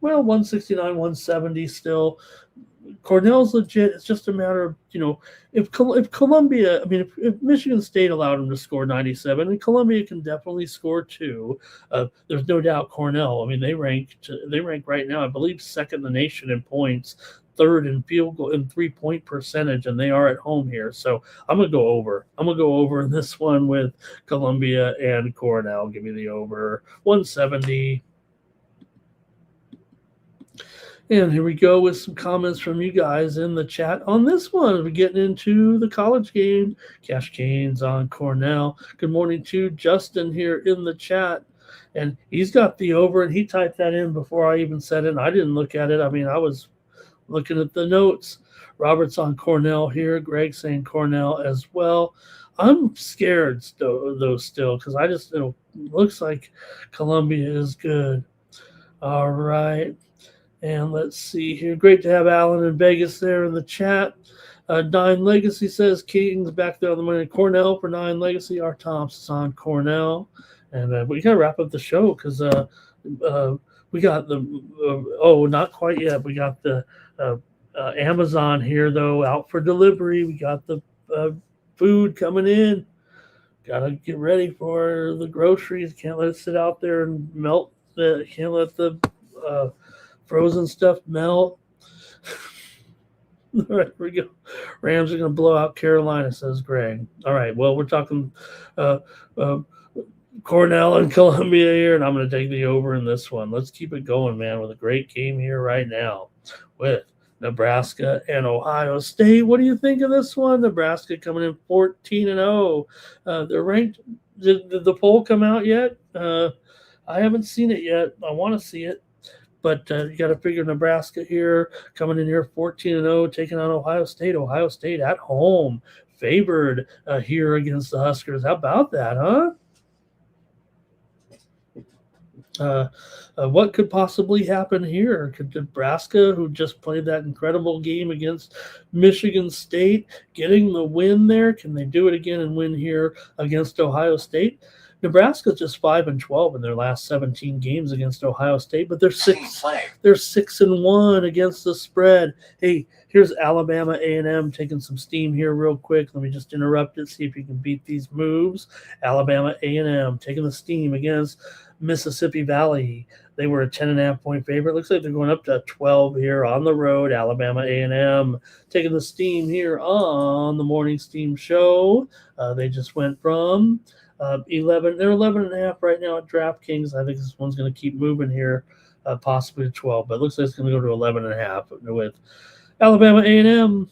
Well, 169, 170 still. Cornell's legit. It's just a matter of, if Columbia, if Michigan State allowed them to score 97, and Columbia can definitely score 2, there's no doubt Cornell. They rank right now, I believe, second in the nation in points, third in field goal and 3-point percentage, and they are at home here. So I'm gonna go over. I'm gonna go over in this one with Columbia and Cornell. Give me the over 170. And here we go with some comments from you guys in the chat on this one. We're getting into the college game. Cash Canes on Cornell. Good morning to Justin here in the chat. And he's got the over, and he typed that in before I even said it. And I didn't look at it. I mean, I was looking at the notes. Robert's on Cornell here. Greg saying Cornell as well. I'm scared though still, because I just, looks like Columbia is good. All right. And let's see here. Great to have Alan in Vegas there in the chat. Nine Legacy says Kings back there on the money. Cornell for Nine Legacy. Our Thompson's on Cornell. And we got to wrap up the show because we got the, not quite yet. We got the Amazon here, though, out for delivery. We got the food coming in. Got to get ready for the groceries. Can't let it sit out there and melt. Can't let the frozen stuff melt. All right, here we go. Rams are going to blow out Carolina, says Greg. All right, well, we're talking Cornell and Columbia here, and I'm going to take the over in this one. Let's keep it going, man, with a great game here right now with Nebraska and Ohio State. What do you think of this one? Nebraska coming in 14-0. They're ranked. Did the poll come out yet? I haven't seen it yet. I want to see it. But you got to figure Nebraska here coming in here 14-0, taking on Ohio State. Ohio State at home, favored here against the Huskers. How about that, huh? What could possibly happen here? Could Nebraska, who just played that incredible game against Michigan State, getting the win there? Can they do it again and win here against Ohio State? Nebraska's just 5-12 in their last 17 games against Ohio State, but they're 6-1 against the spread. Hey, here's Alabama A&M taking some steam here real quick. Let me just interrupt it, see if you can beat these moves. Alabama A&M taking the steam against Mississippi Valley. They were a 10.5-point favorite. Looks like they're going up to 12 here on the road. Alabama A&M taking the steam here on the Morning Steam Show. They just went from 11. They're 11.5 right now at DraftKings. I think this one's going to keep moving here, possibly to 12, but it looks like it's going to go to 11.5 with Alabama A&M.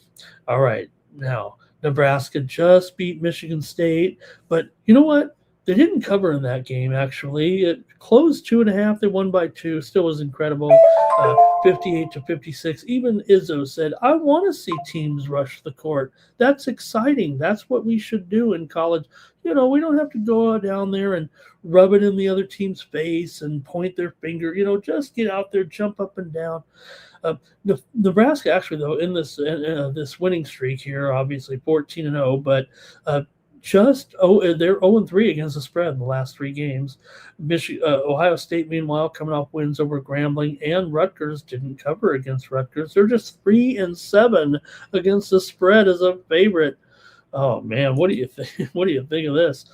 All right, now Nebraska just beat Michigan State, but you know what? They didn't cover in that game, actually. It closed 2.5. They won by 2. Still was incredible. 58-56. Even Izzo said, I want to see teams rush the court. That's exciting. That's what we should do in college. We don't have to go down there and rub it in the other team's face and point their finger. Just get out there, jump up and down. Nebraska, actually, though, in this winning streak here, obviously 14-0, but they're 0-3 against the spread in the last 3 games. Ohio State, meanwhile, coming off wins over Grambling and Rutgers, didn't cover against Rutgers. They're just 3-7 against the spread as a favorite. Oh man, what do you think? What do you think of this?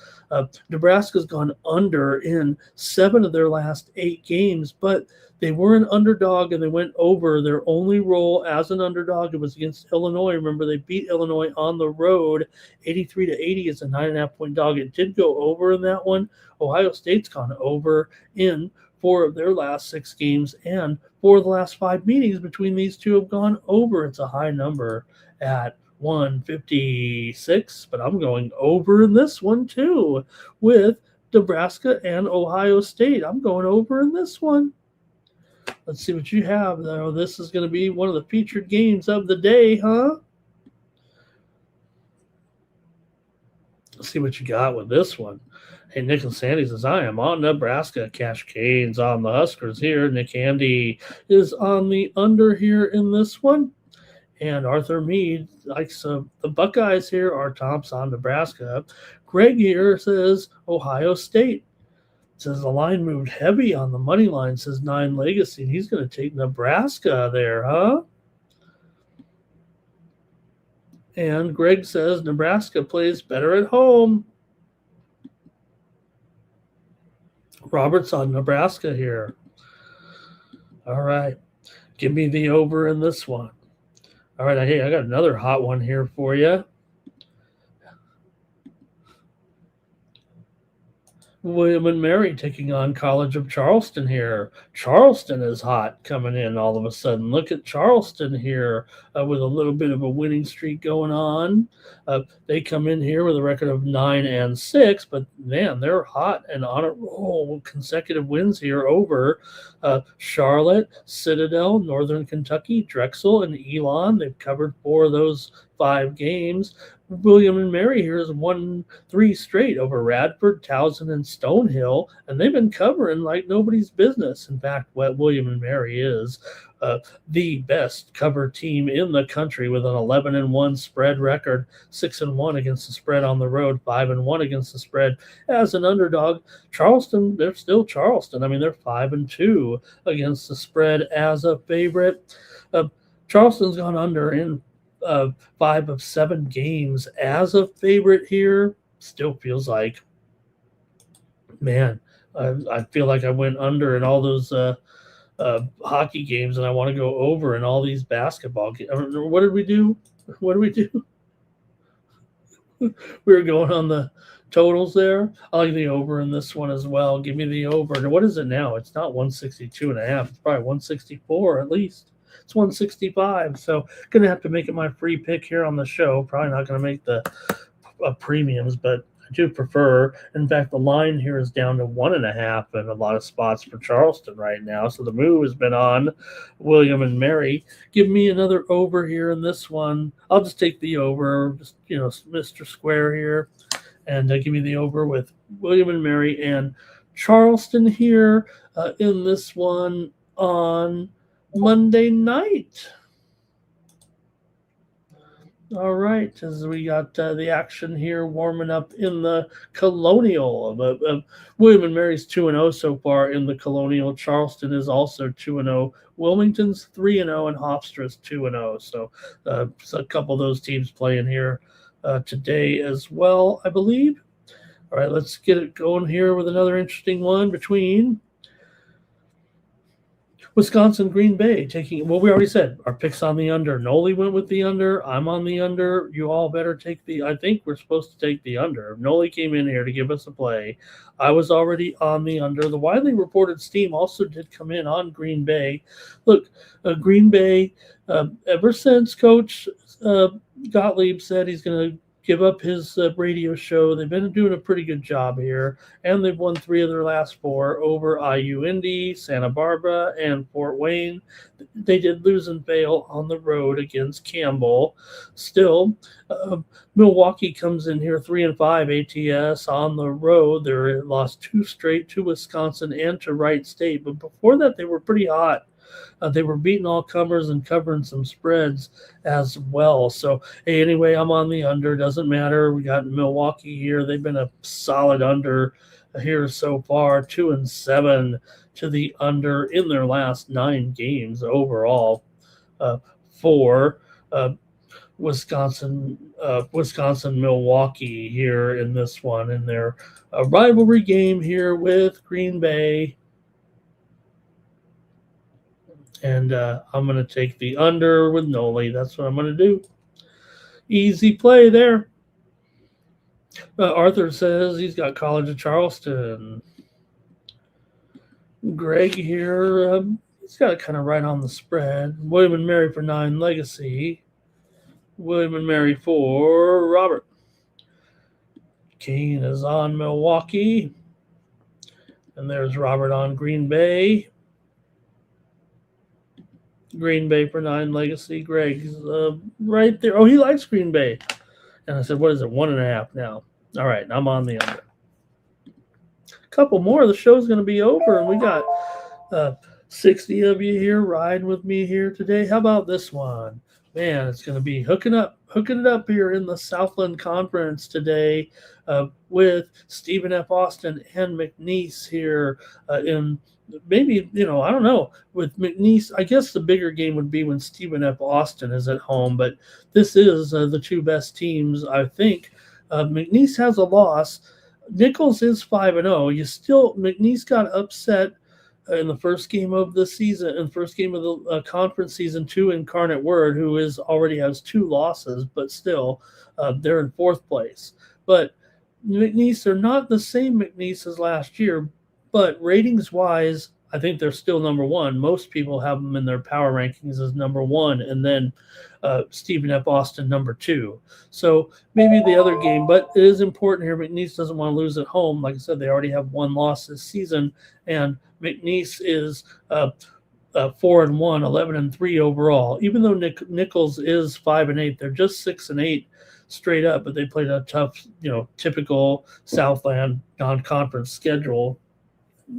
Nebraska's gone under in 7 of their last 8 games, but they were an underdog and they went over. Their only role as an underdog, it was against Illinois. Remember, they beat Illinois on the road, 83-80 is a 9.5-point dog. It did go over in that one. Ohio State's gone over in 4 of their last 6 games, and 4 of the last 5 meetings between these two have gone over. It's a high number at 156, but I'm going over in this one too with Nebraska and Ohio State. I'm going over in this one. Let's see what you have, though. This is going to be one of the featured games of the day, huh? Let's see what you got with this one. Hey, Nick and Sandy says, I am on Nebraska. Cash Cane's on the Huskers here. Nick Andy is on the under here in this one. And Arthur Mead likes the Buckeyes here. Our Tom's on Nebraska. Greg here says Ohio State. Says the line moved heavy on the money line, says Nine Legacy. He's going to take Nebraska there, huh? And Greg says Nebraska plays better at home. Robert's on Nebraska here. All right. Give me the over in this one. All right. Hey, I got another hot one here for you. William and Mary taking on College of Charleston here. Charleston is hot coming in all of a sudden. Look at Charleston here with a little bit of a winning streak going on. They come in here with a record of 9-6, but man, they're hot and on a roll. Consecutive wins here over Charlotte, Citadel, Northern Kentucky, Drexel, and Elon. They've covered 4 of those 5 games. William and Mary here has won 3 straight over Radford, Towson, and Stonehill, and they've been covering like nobody's business. In fact, what William and Mary is the best cover team in the country with an 11-1 spread record, 6-1 against the spread on the road, 5-1 against the spread as an underdog. Charleston, they're still Charleston. I mean, they're 5-2 against the spread as a favorite. Charleston's gone under in 5 of 7 games as a favorite here. Still feels like, man, I feel like I went under in all those hockey games, and I want to go over in all these basketball games. What did we do? We were going on the totals there. I like the over in this one as well. Give me the over. And what is it now? It's not 162.5. It's probably 164 at least. It's 165. So going to have to make it my free pick here on the show. Probably not going to make the premiums, but I do prefer. In fact, the line here is down to 1.5 in a lot of spots for Charleston right now. So the move has been on William and Mary. Give me another over here in this one. I'll just take the over, just Mr. Square here, and give me the over with William and Mary and Charleston here in this one on Monday night. All right, as we got the action here warming up in the Colonial. William and Mary's 2-0 so far in the Colonial. Charleston is also 2-0. Wilmington's 3-0, and Hofstra's 2-0. So a couple of those teams playing here today as well, I believe. All right, let's get it going here with another interesting one between Wisconsin, Green Bay taking, well, we already said our picks on the under. Noli went with the under. I'm on the under. You all better take I think we're supposed to take the under. Noli came in here to give us a play. I was already on the under. The widely reported steam also did come in on Green Bay. Look, Green Bay, ever since Coach Gottlieb said he's going to give up his radio show, they've been doing a pretty good job here, and they've won 3 of their last 4 over IU Indy, Santa Barbara, and Fort Wayne. They did lose and fail on the road against Campbell. Still, Milwaukee comes in here 3-5 ATS on the road. They lost 2 straight to Wisconsin and to Wright State, but before that they were pretty hot. They were beating all comers and covering some spreads as well. So, hey, anyway, I'm on the under. Doesn't matter. We got Milwaukee here. They've been a solid under here so far, 2-7 to the under in their last 9 games overall for Wisconsin, Milwaukee here in this one, in their rivalry game here with Green Bay. And I'm going to take the under with Noli. That's what I'm going to do. Easy play there. Arthur says he's got College of Charleston. Greg here, he's got it kind of right on the spread. William and Mary for 9, Legacy. William and Mary for Robert. Kane is on Milwaukee. And there's Robert on Green Bay. Green Bay for 9, Legacy. Greg's right there. Oh, he likes Green Bay. And I said, what is it, 1.5 now? All right, I'm on the under. A couple more. The show's going to be over, and we got 60 of you here riding with me here today. How about this one? Man, it's going to be hooking it up here in the Southland Conference today with Stephen F. Austin and McNeese here in maybe, I don't know, with McNeese. I guess the bigger game would be when Stephen F. Austin is at home, but this is the 2 best teams, I think. McNeese has a loss. Nichols is 5-0. McNeese got upset in the first game of the season, in the first game of the conference season, to Incarnate Word, who already has 2 losses, but still they're in 4th place. But McNeese are not the same McNeese as last year, but ratings wise, I think they're still number one. Most people have them in their power rankings as number one, and then Stephen F. Austin number two. So maybe the other game, but it is important here. McNeese doesn't want to lose at home. Like I said, they already have one loss this season, and McNeese is 4-1, 11-3 overall. Even though Nichols is 5-8, they're just 6-8 straight up, but they played a tough, typical Southland non-conference schedule,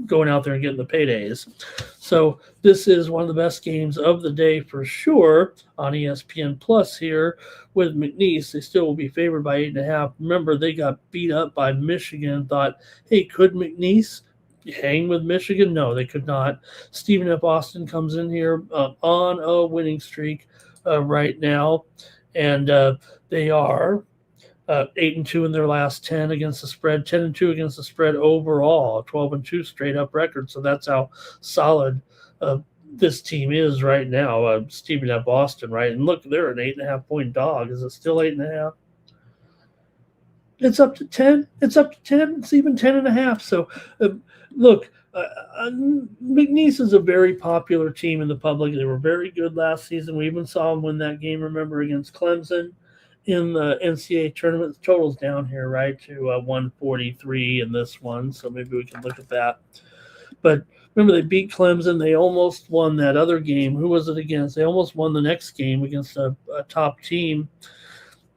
going out there and getting the paydays. So this is one of the best games of the day for sure on ESPN Plus here with McNeese. They still will be favored by 8.5. Remember, they got beat up by Michigan. Thought, hey, could McNeese hang with Michigan? No, they could not. Stephen F. Austin comes in here on a winning streak right now, and they are 8-2 in their last 10 against the spread, 10-2 against the spread overall, 12-2 straight up record. So that's how solid this team is right now. Stephen F. Austin, right? And look, they're an 8.5 point dog. Is it still 8.5? It's up to 10. It's up to 10. It's even 10.5. So look, McNeese is a very popular team in the public. They were very good last season. We even saw them win that game, remember, against Clemson in the NCAA tournament. The total's down here, right, to 143 in this one. So maybe we can look at that. But remember, they beat Clemson. They almost won that other game. Who was it against? They almost won the next game against a top team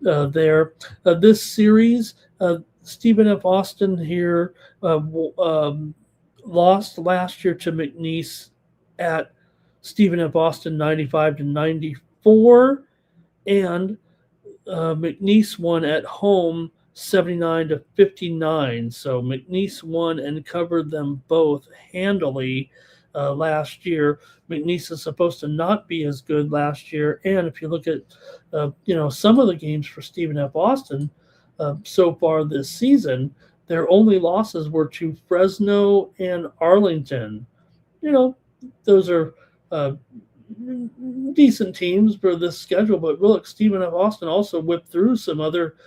there. This series, Stephen F. Austin here lost last year to McNeese at Stephen F. Austin 95-94, and McNeese won at home 79-59. So McNeese won and covered them both handily last year. McNeese is supposed to not be as good last year, and if you look at some of the games for Stephen F. Austin so far this season, their only losses were to Fresno and Arlington. Those are decent teams for this schedule, but look, Stephen F. Austin also whipped through some other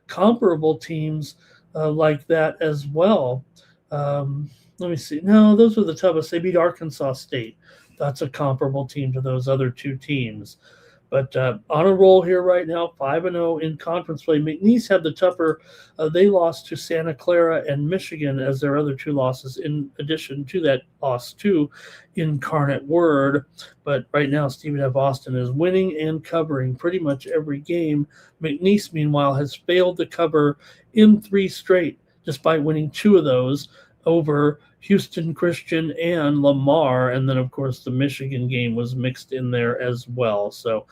comparable teams like that as well. Let me see. No, those were the toughest. They beat Arkansas State. That's a comparable team to those other two teams. But on a roll here right now, 5-0 in conference play. McNeese had the tougher. They lost to Santa Clara and Michigan as their other two losses, in addition to that loss to Incarnate Word. But right now, Stephen F. Austin is winning and covering pretty much every game. McNeese, meanwhile, has failed to cover in 3 straight, despite winning 2 of those over Houston Christian and Lamar. And then, of course, the Michigan game was mixed in there as well. So,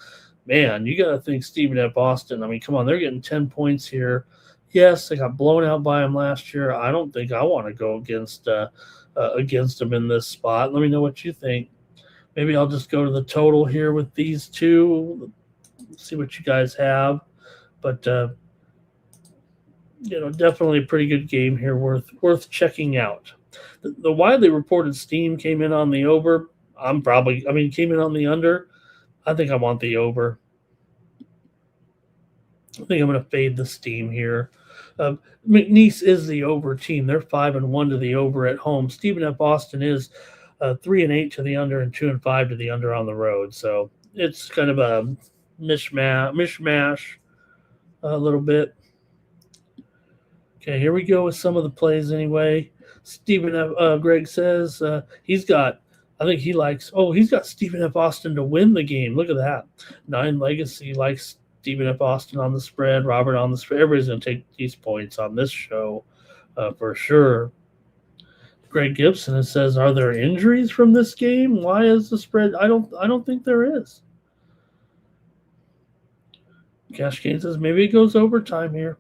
man, you got to think Stephen F. Austin. I mean, come on, they're getting 10 points here. Yes, they got blown out by them last year. I don't think I want to go against them in this spot. Let me know what you think. Maybe I'll just go to the total here with these two. See what you guys have. But definitely a pretty good game here, worth checking out. The widely reported steam came in on the over. Came in on the under. I think I want the over. I think I'm going to fade the steam here. McNeese is the over team. They're 5-1 to the over at home. Stephen F. Austin is 3-8 to the under and 2-5 to the under on the road. So it's kind of a mishmash a little bit. Okay, here we go with some of the plays anyway. Greg says he's got Stephen F. Austin to win the game. Look at that. 9 Legacy likes Stephen F. Austin on the spread, Robert on the spread. Everybody's going to take these points on this show for sure. Greg Gibson says, are there injuries from this game? Why is the spread? I don't think there is. Cash Kane says maybe it goes overtime here.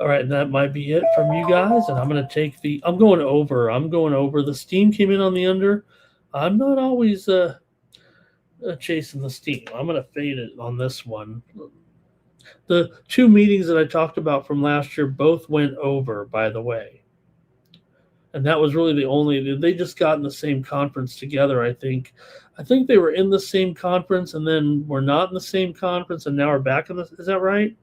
All right, and that might be it from you guys. And I'm going to take I'm going over. The steam came in on the under. I'm not always chasing the steam. I'm going to fade it on this one. The 2 meetings that I talked about from last year both went over, by the way. And that was really they just got in the same conference together, I think. I think they were in the same conference and then were not in the same conference and now are back in is that right?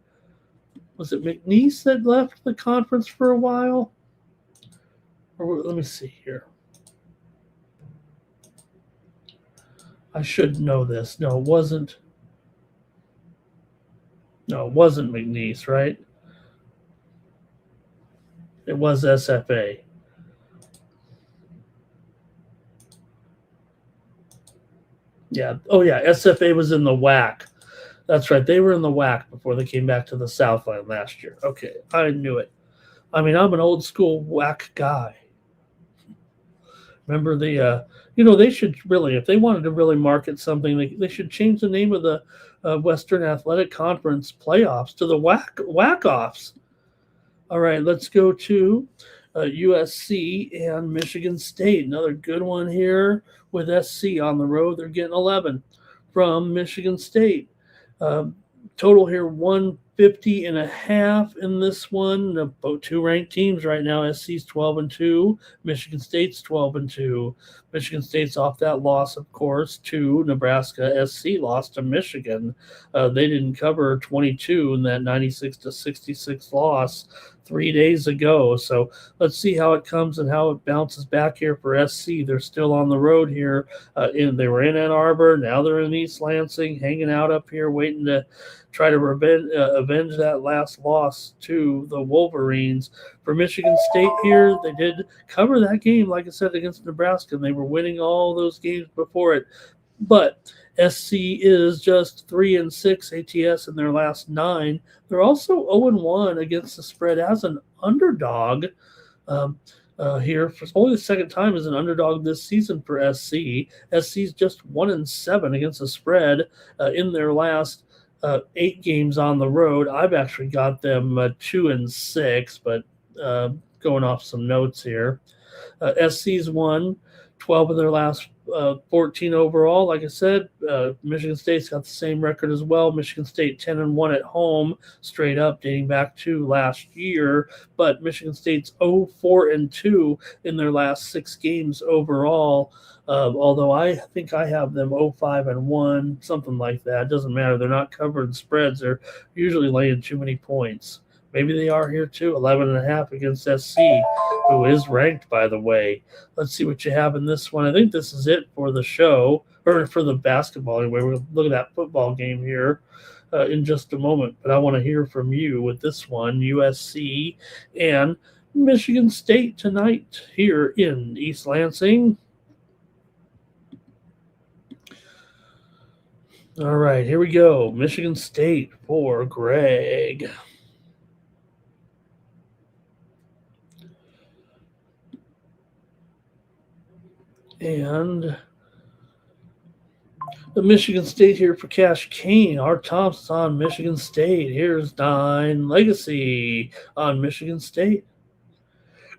Was it McNeese that left the conference for a while? Or let me see here. I should know this. No, it wasn't. No, it wasn't McNeese, right? It was SFA. Yeah. Oh, yeah. SFA was in the WAC. That's right. They were in the WAC before they came back to the Southland last year. Okay. I knew it. I mean, I'm an old school WAC guy. Remember they should really, if they wanted to really market something, they should change the name of the Western Athletic Conference playoffs to the WAC-offs. All right, let's go to USC and Michigan State. Another good one here with SC on the road. They're getting 11 from Michigan State. Total here 150.5 in this one. About two ranked teams right now. SC's 12-2. Michigan State's 12-2. Michigan State's off that loss, of course, to Nebraska. SC lost to Michigan. They didn't cover 22 in that 96-66 loss 3 days ago. So let's see how it comes and how it bounces back here for SC. They're still on the road here. They were in Ann Arbor. Now they're in East Lansing, hanging out up here, waiting to try to avenge that last loss to the Wolverines. For Michigan State here, they did cover that game, like I said, against Nebraska, and they were winning all those games before it. But SC is just 3-6 ATS in their last 9. They're also 0-1 against the spread as an underdog. Here for only the second time as an underdog this season for SC. SC's just 1-7 against the spread in their last 8 games on the road. I've actually got them 2-6, but going off some notes here. SC's won 12 of their last 14 overall. Like I said, Michigan State's got the same record as well. Michigan State 10-1 at home, straight up, dating back to last year. But Michigan State's 0-4-2 in their last 6 games overall. Although I think I have them 0-5-1, something like that. It doesn't matter. They're not covering spreads. They're usually laying too many points. Maybe they are here too. 11.5 against SC, who is ranked, by the way. Let's see what you have in this one. I think this is it for the show, or for the basketball anyway. We're going to look at that football game here in just a moment. But I want to hear from you with this one, USC and Michigan State tonight here in East Lansing. All right, here we go. Michigan State for Greg. And the Michigan State here for Cash Kane. Art Thompson's on Michigan State. Here's 9 Legacy on Michigan State.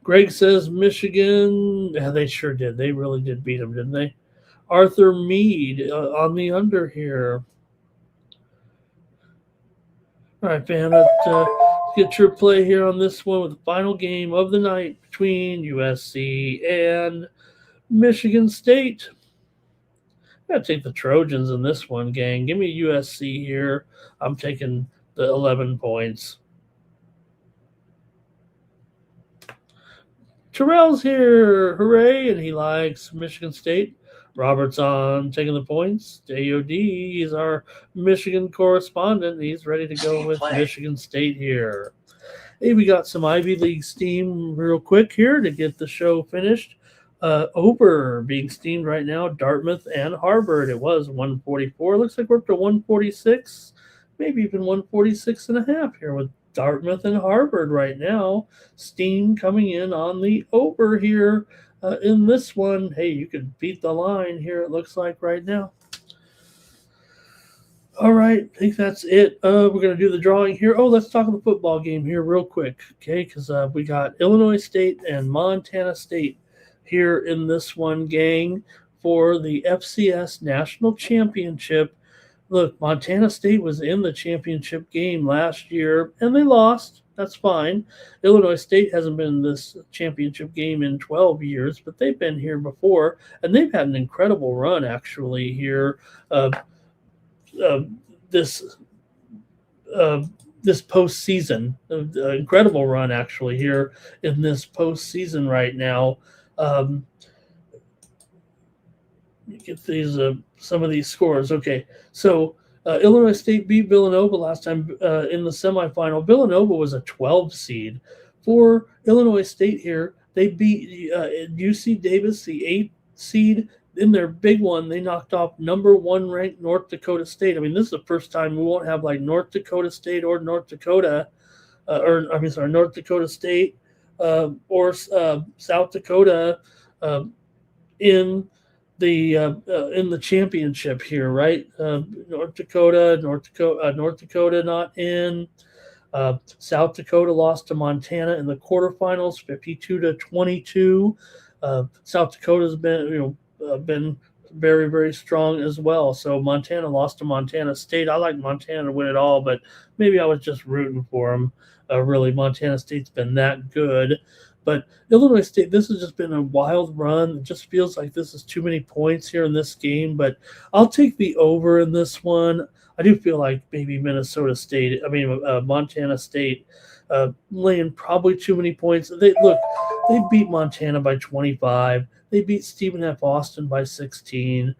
Greg says Michigan. Yeah, they sure did. They really did beat them, didn't they? Arthur Mead on the under here. All right, fam. Let's get your play here on this one with the final game of the night between USC and Michigan State. I gotta take the Trojans in this one, gang. Give me USC here. I'm taking the 11 points. Terrell's here. Hooray. And he likes Michigan State. Robert's on taking the points. JOD is our Michigan correspondent. He's ready to go with Michigan State here. Hey, we got some Ivy League steam real quick here to get the show finished. Over being steamed right now, Dartmouth and Harvard. It was 144. Looks like we're up to 146, maybe even 146.5 here with Dartmouth and Harvard right now. Steam coming in on the over here in this one. Hey, you could beat the line here, it looks like right now. All right, I think that's it. We're going to do the drawing here. Oh, let's talk about the football game here real quick, okay? Because we got Illinois State and Montana State here in this one, gang, for the FCS National Championship. Look, Montana State was in the championship game last year, and they lost. That's fine. Illinois State hasn't been in this championship game in 12 years, but they've been here before, and they've had an incredible run, actually, here this this postseason. Incredible run actually here in this postseason right now. Um, get these some of these scores. Okay, so Illinois State beat Villanova last time in the semifinal. Villanova was a 12 seed. For Illinois State here, they beat UC Davis, the 8 seed. In their big one, they knocked off number 1 ranked North Dakota State. I mean, this is the first time we won't have like North Dakota State or North Dakota, North Dakota State or South Dakota in the championship here, right? North Dakota not in. South Dakota lost to Montana in the quarterfinals, 52-22. South Dakota's been very, very strong as well. So Montana lost to Montana State. I like Montana to win it all, but maybe I was just rooting for them. Really, Montana State's been that good. But Illinois State, this has just been a wild run. It just feels like this is too many points here in this game. But I'll take the over in this one. I do feel like maybe Montana State laying probably too many points. They beat Montana by 25. They beat Stephen F. Austin by 16.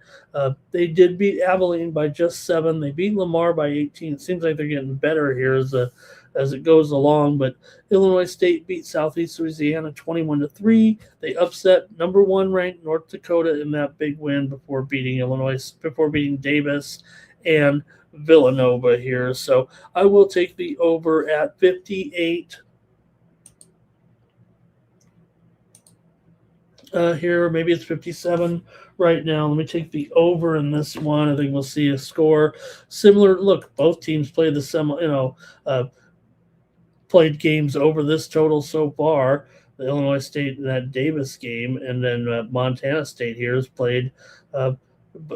They did beat Abilene by just 7. They beat Lamar by 18. It seems like they're getting better here as it goes along. But Illinois State beat Southeast Louisiana 21-3. They upset number 1 ranked North Dakota in that big win before beating Davis and Villanova here. So I will take the over at 58. Here, maybe it's 57 right now. Let me take the over in this one. I think we'll see a score similar. Look, both teams played played games over this total so far. The Illinois State that Davis game, and then Montana State here has played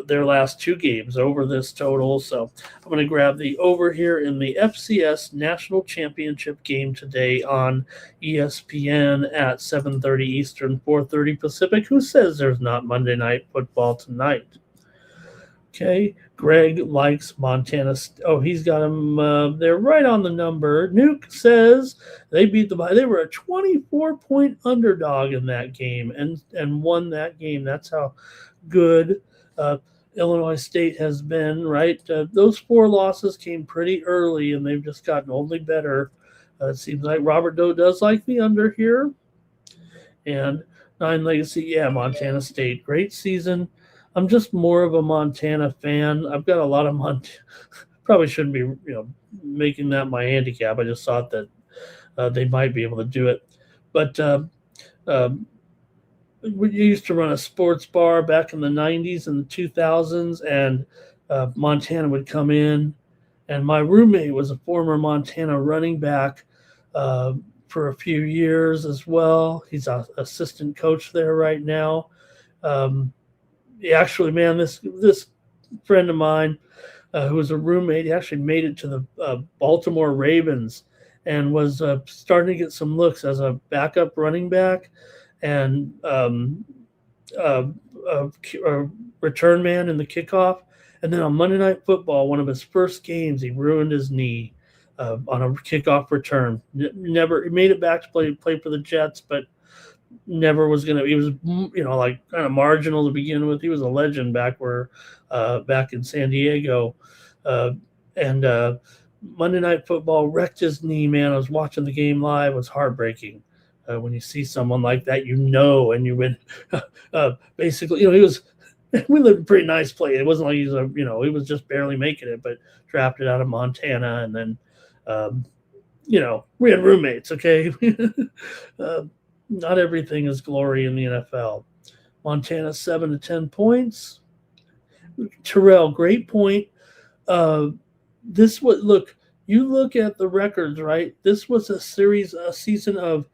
their last 2 games over this total. So I'm going to grab the over here in the FCS National Championship game today on ESPN at 7:30 Eastern, 4:30 Pacific. Who says there's not Monday Night Football tonight? Okay, Greg likes Montana. He's got him. They're right on the number. Nuke says they were a 24-point underdog in that game and won that game. That's how good Illinois State has been, right? Those 4 losses came pretty early, and they've just gotten only better. It seems like Robert Doe does like the under here. And Nine Legacy, yeah, Montana State, great season. I'm just more of a Montana fan. I've got a lot of probably shouldn't be, making that my handicap. I just thought that they might be able to do it. But we used to run a sports bar back in the 90s and the 2000s, and Montana would come in. And my roommate was a former Montana running back for a few years as well. He's an assistant coach there right now. Actually, man, this friend of mine who was a roommate, he actually made it to the Baltimore Ravens and was starting to get some looks as a backup running back and a return man in the kickoff. And then on Monday Night Football, one of his first games, he ruined his knee on a kickoff return. Never he made it back to play for the Jets, but never was going to. He was, like kind of marginal to begin with. He was a legend back in San Diego, and Monday Night Football wrecked his knee. Man, I was watching the game live. It was heartbreaking. When you see someone like that, and you win. Basically, he was. We lived in a pretty nice place. It wasn't like he was just barely making it, but drafted out of Montana, and then, we had roommates. Okay, not everything is glory in the NFL. Montana 7 to 10 points. Terrell, great point. You look at the records, right? This was a season of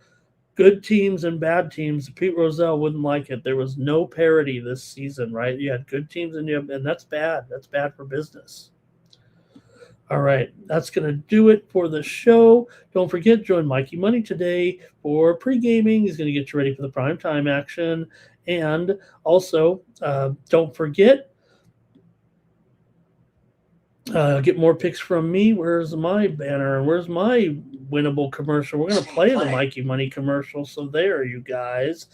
good teams and bad teams. Pete Rozelle wouldn't like it. There was no parity this season, right? You had good teams and that's bad. That's bad for business. All right, that's going to do it for the show. Don't forget, join Mikey Money today for pre-gaming. He's going to get you ready for the primetime action. And also, don't forget, Get more picks from me. Where's my banner? Where's my winnable commercial? We're going to play the Mikey Money commercial. So there, you guys.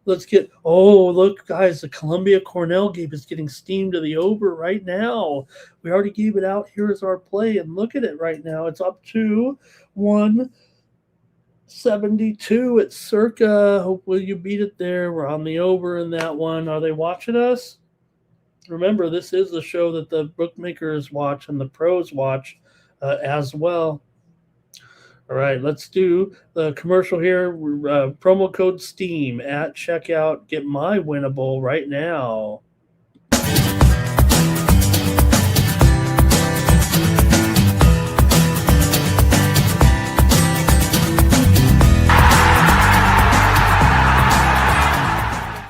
Let's get. Oh, look, guys, the Columbia Cornell game is getting steamed to the over right now. We already gave it out. Here's our play, and look at it right now. It's up to 172 at circa. Hopefully you beat it there. We're on the over in that one. Are they watching us? Remember, this is the show that the bookmakers watch and the pros watch as well. All right, let's do the commercial here. Promo code STEAM at checkout. Get my winnable right now.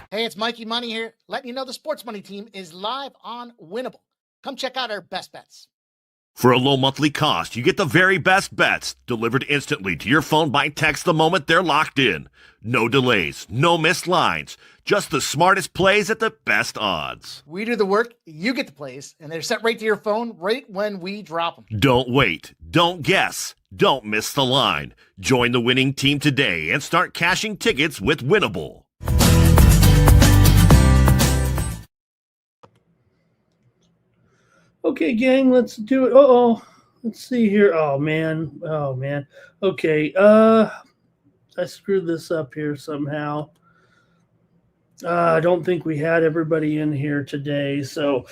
Hey, it's Mikey Money here, letting you know the Sports Money team is live on Winnable. Come check out our best bets. For a low monthly cost, you get the very best bets delivered instantly to your phone by text the moment they're locked in. No delays, no missed lines, just the smartest plays at the best odds. We do the work, you get the plays, and they're sent right to your phone right when we drop them. Don't wait, don't guess, don't miss the line. Join the winning team today and start cashing tickets with Winnable. Okay, gang, let's do it. Uh-oh. Let's see here. Oh, man. Okay. I screwed this up here somehow. I don't think we had everybody in here today. So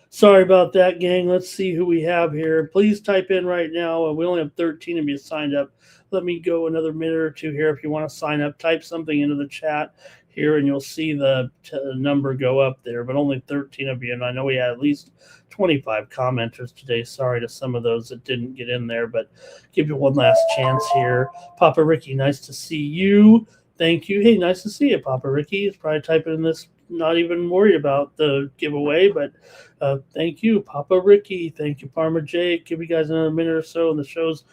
sorry about that, gang. Let's see who we have here. Please type in right now. We only have 13 of you signed up. Let me go another minute or two here. If you want to sign up, type something into the chat here, and you'll see the number go up there. But only 13 of you, and I know we had at least 25 commenters today. Sorry to some of those that didn't get in there, but give you one last chance here. Papa Ricky, nice to see you. Thank you. Hey, nice to see you, Papa Ricky. He's probably typing in this, not even worried about the giveaway, but thank you, Papa Ricky. Thank you, Parma Jake. Give you guys another minute or so, and the show's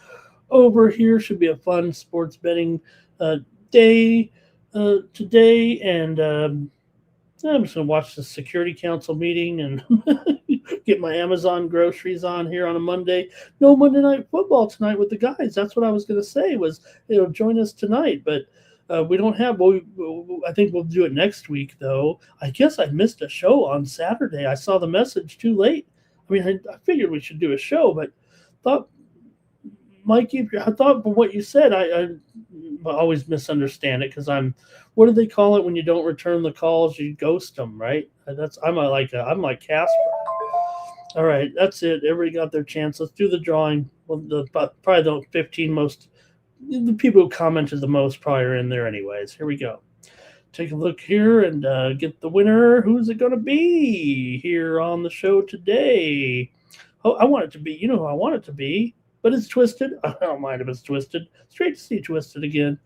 over here. Should be a fun sports betting day today, and I'm just going to watch the Security Council meeting and get my Amazon groceries on here on a Monday. No Monday Night Football tonight with the guys. That's what I was going to say was join us tonight, but we don't have. I think we'll do it next week, though. I guess I missed a show on Saturday. I saw the message too late. I mean, I figured we should do a show, but thought, Mikey, I thought from what you said, I always misunderstand it because what do they call it when you don't return the calls? You ghost them, right? I'm like Casper. All right, that's it. Everybody got their chance. Let's do the drawing. Well, probably the 15 most, the people who commented the most probably are in there anyways. Here we go. Take a look here and get the winner. Who's it going to be here on the show today? Oh, I want it to be, you know who I want it to be, but it's Twisted. I don't mind if it's Twisted. It's great to see Twisted again.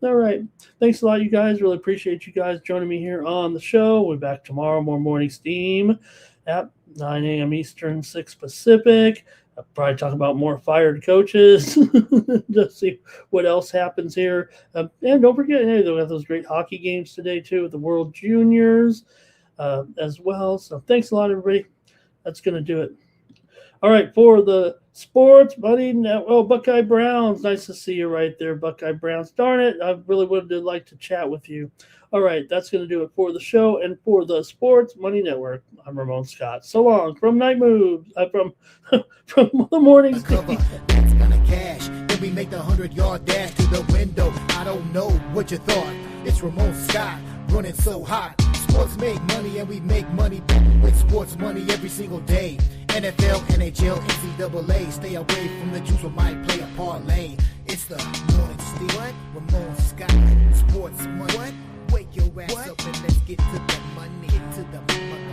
All right. Thanks a lot, you guys. Really appreciate you guys joining me here on the show. We're back tomorrow, more Morning Steam at 9 a.m. Eastern, 6 Pacific. I'll probably talk about more fired coaches to see what else happens here. And don't forget, hey, they have those great hockey games today, too, with the World Juniors as well. So thanks a lot, everybody. That's going to do it. All right, for the Sports Money Network. Oh, Buckeye Browns. Nice to see you right there, Buckeye Browns. Darn it, I really would have liked to chat with you. All right, that's going to do it for the show and for the Sports Money Network. I'm Ramon Scott. So long from Night Moves, from the Morning Steam. That's gonna cash. Then we make the 100-yard dash to the window. I don't know what you thought. It's Ramon Scott running so hot. Sports make money and we make money with sports money every single day. NFL, NHL, NCAA. Stay away from the juice, we might play a parlay. It's the Morning Steam. Ramon Scott. Sports money. Wake your ass up and let's get to the money. Get to the money.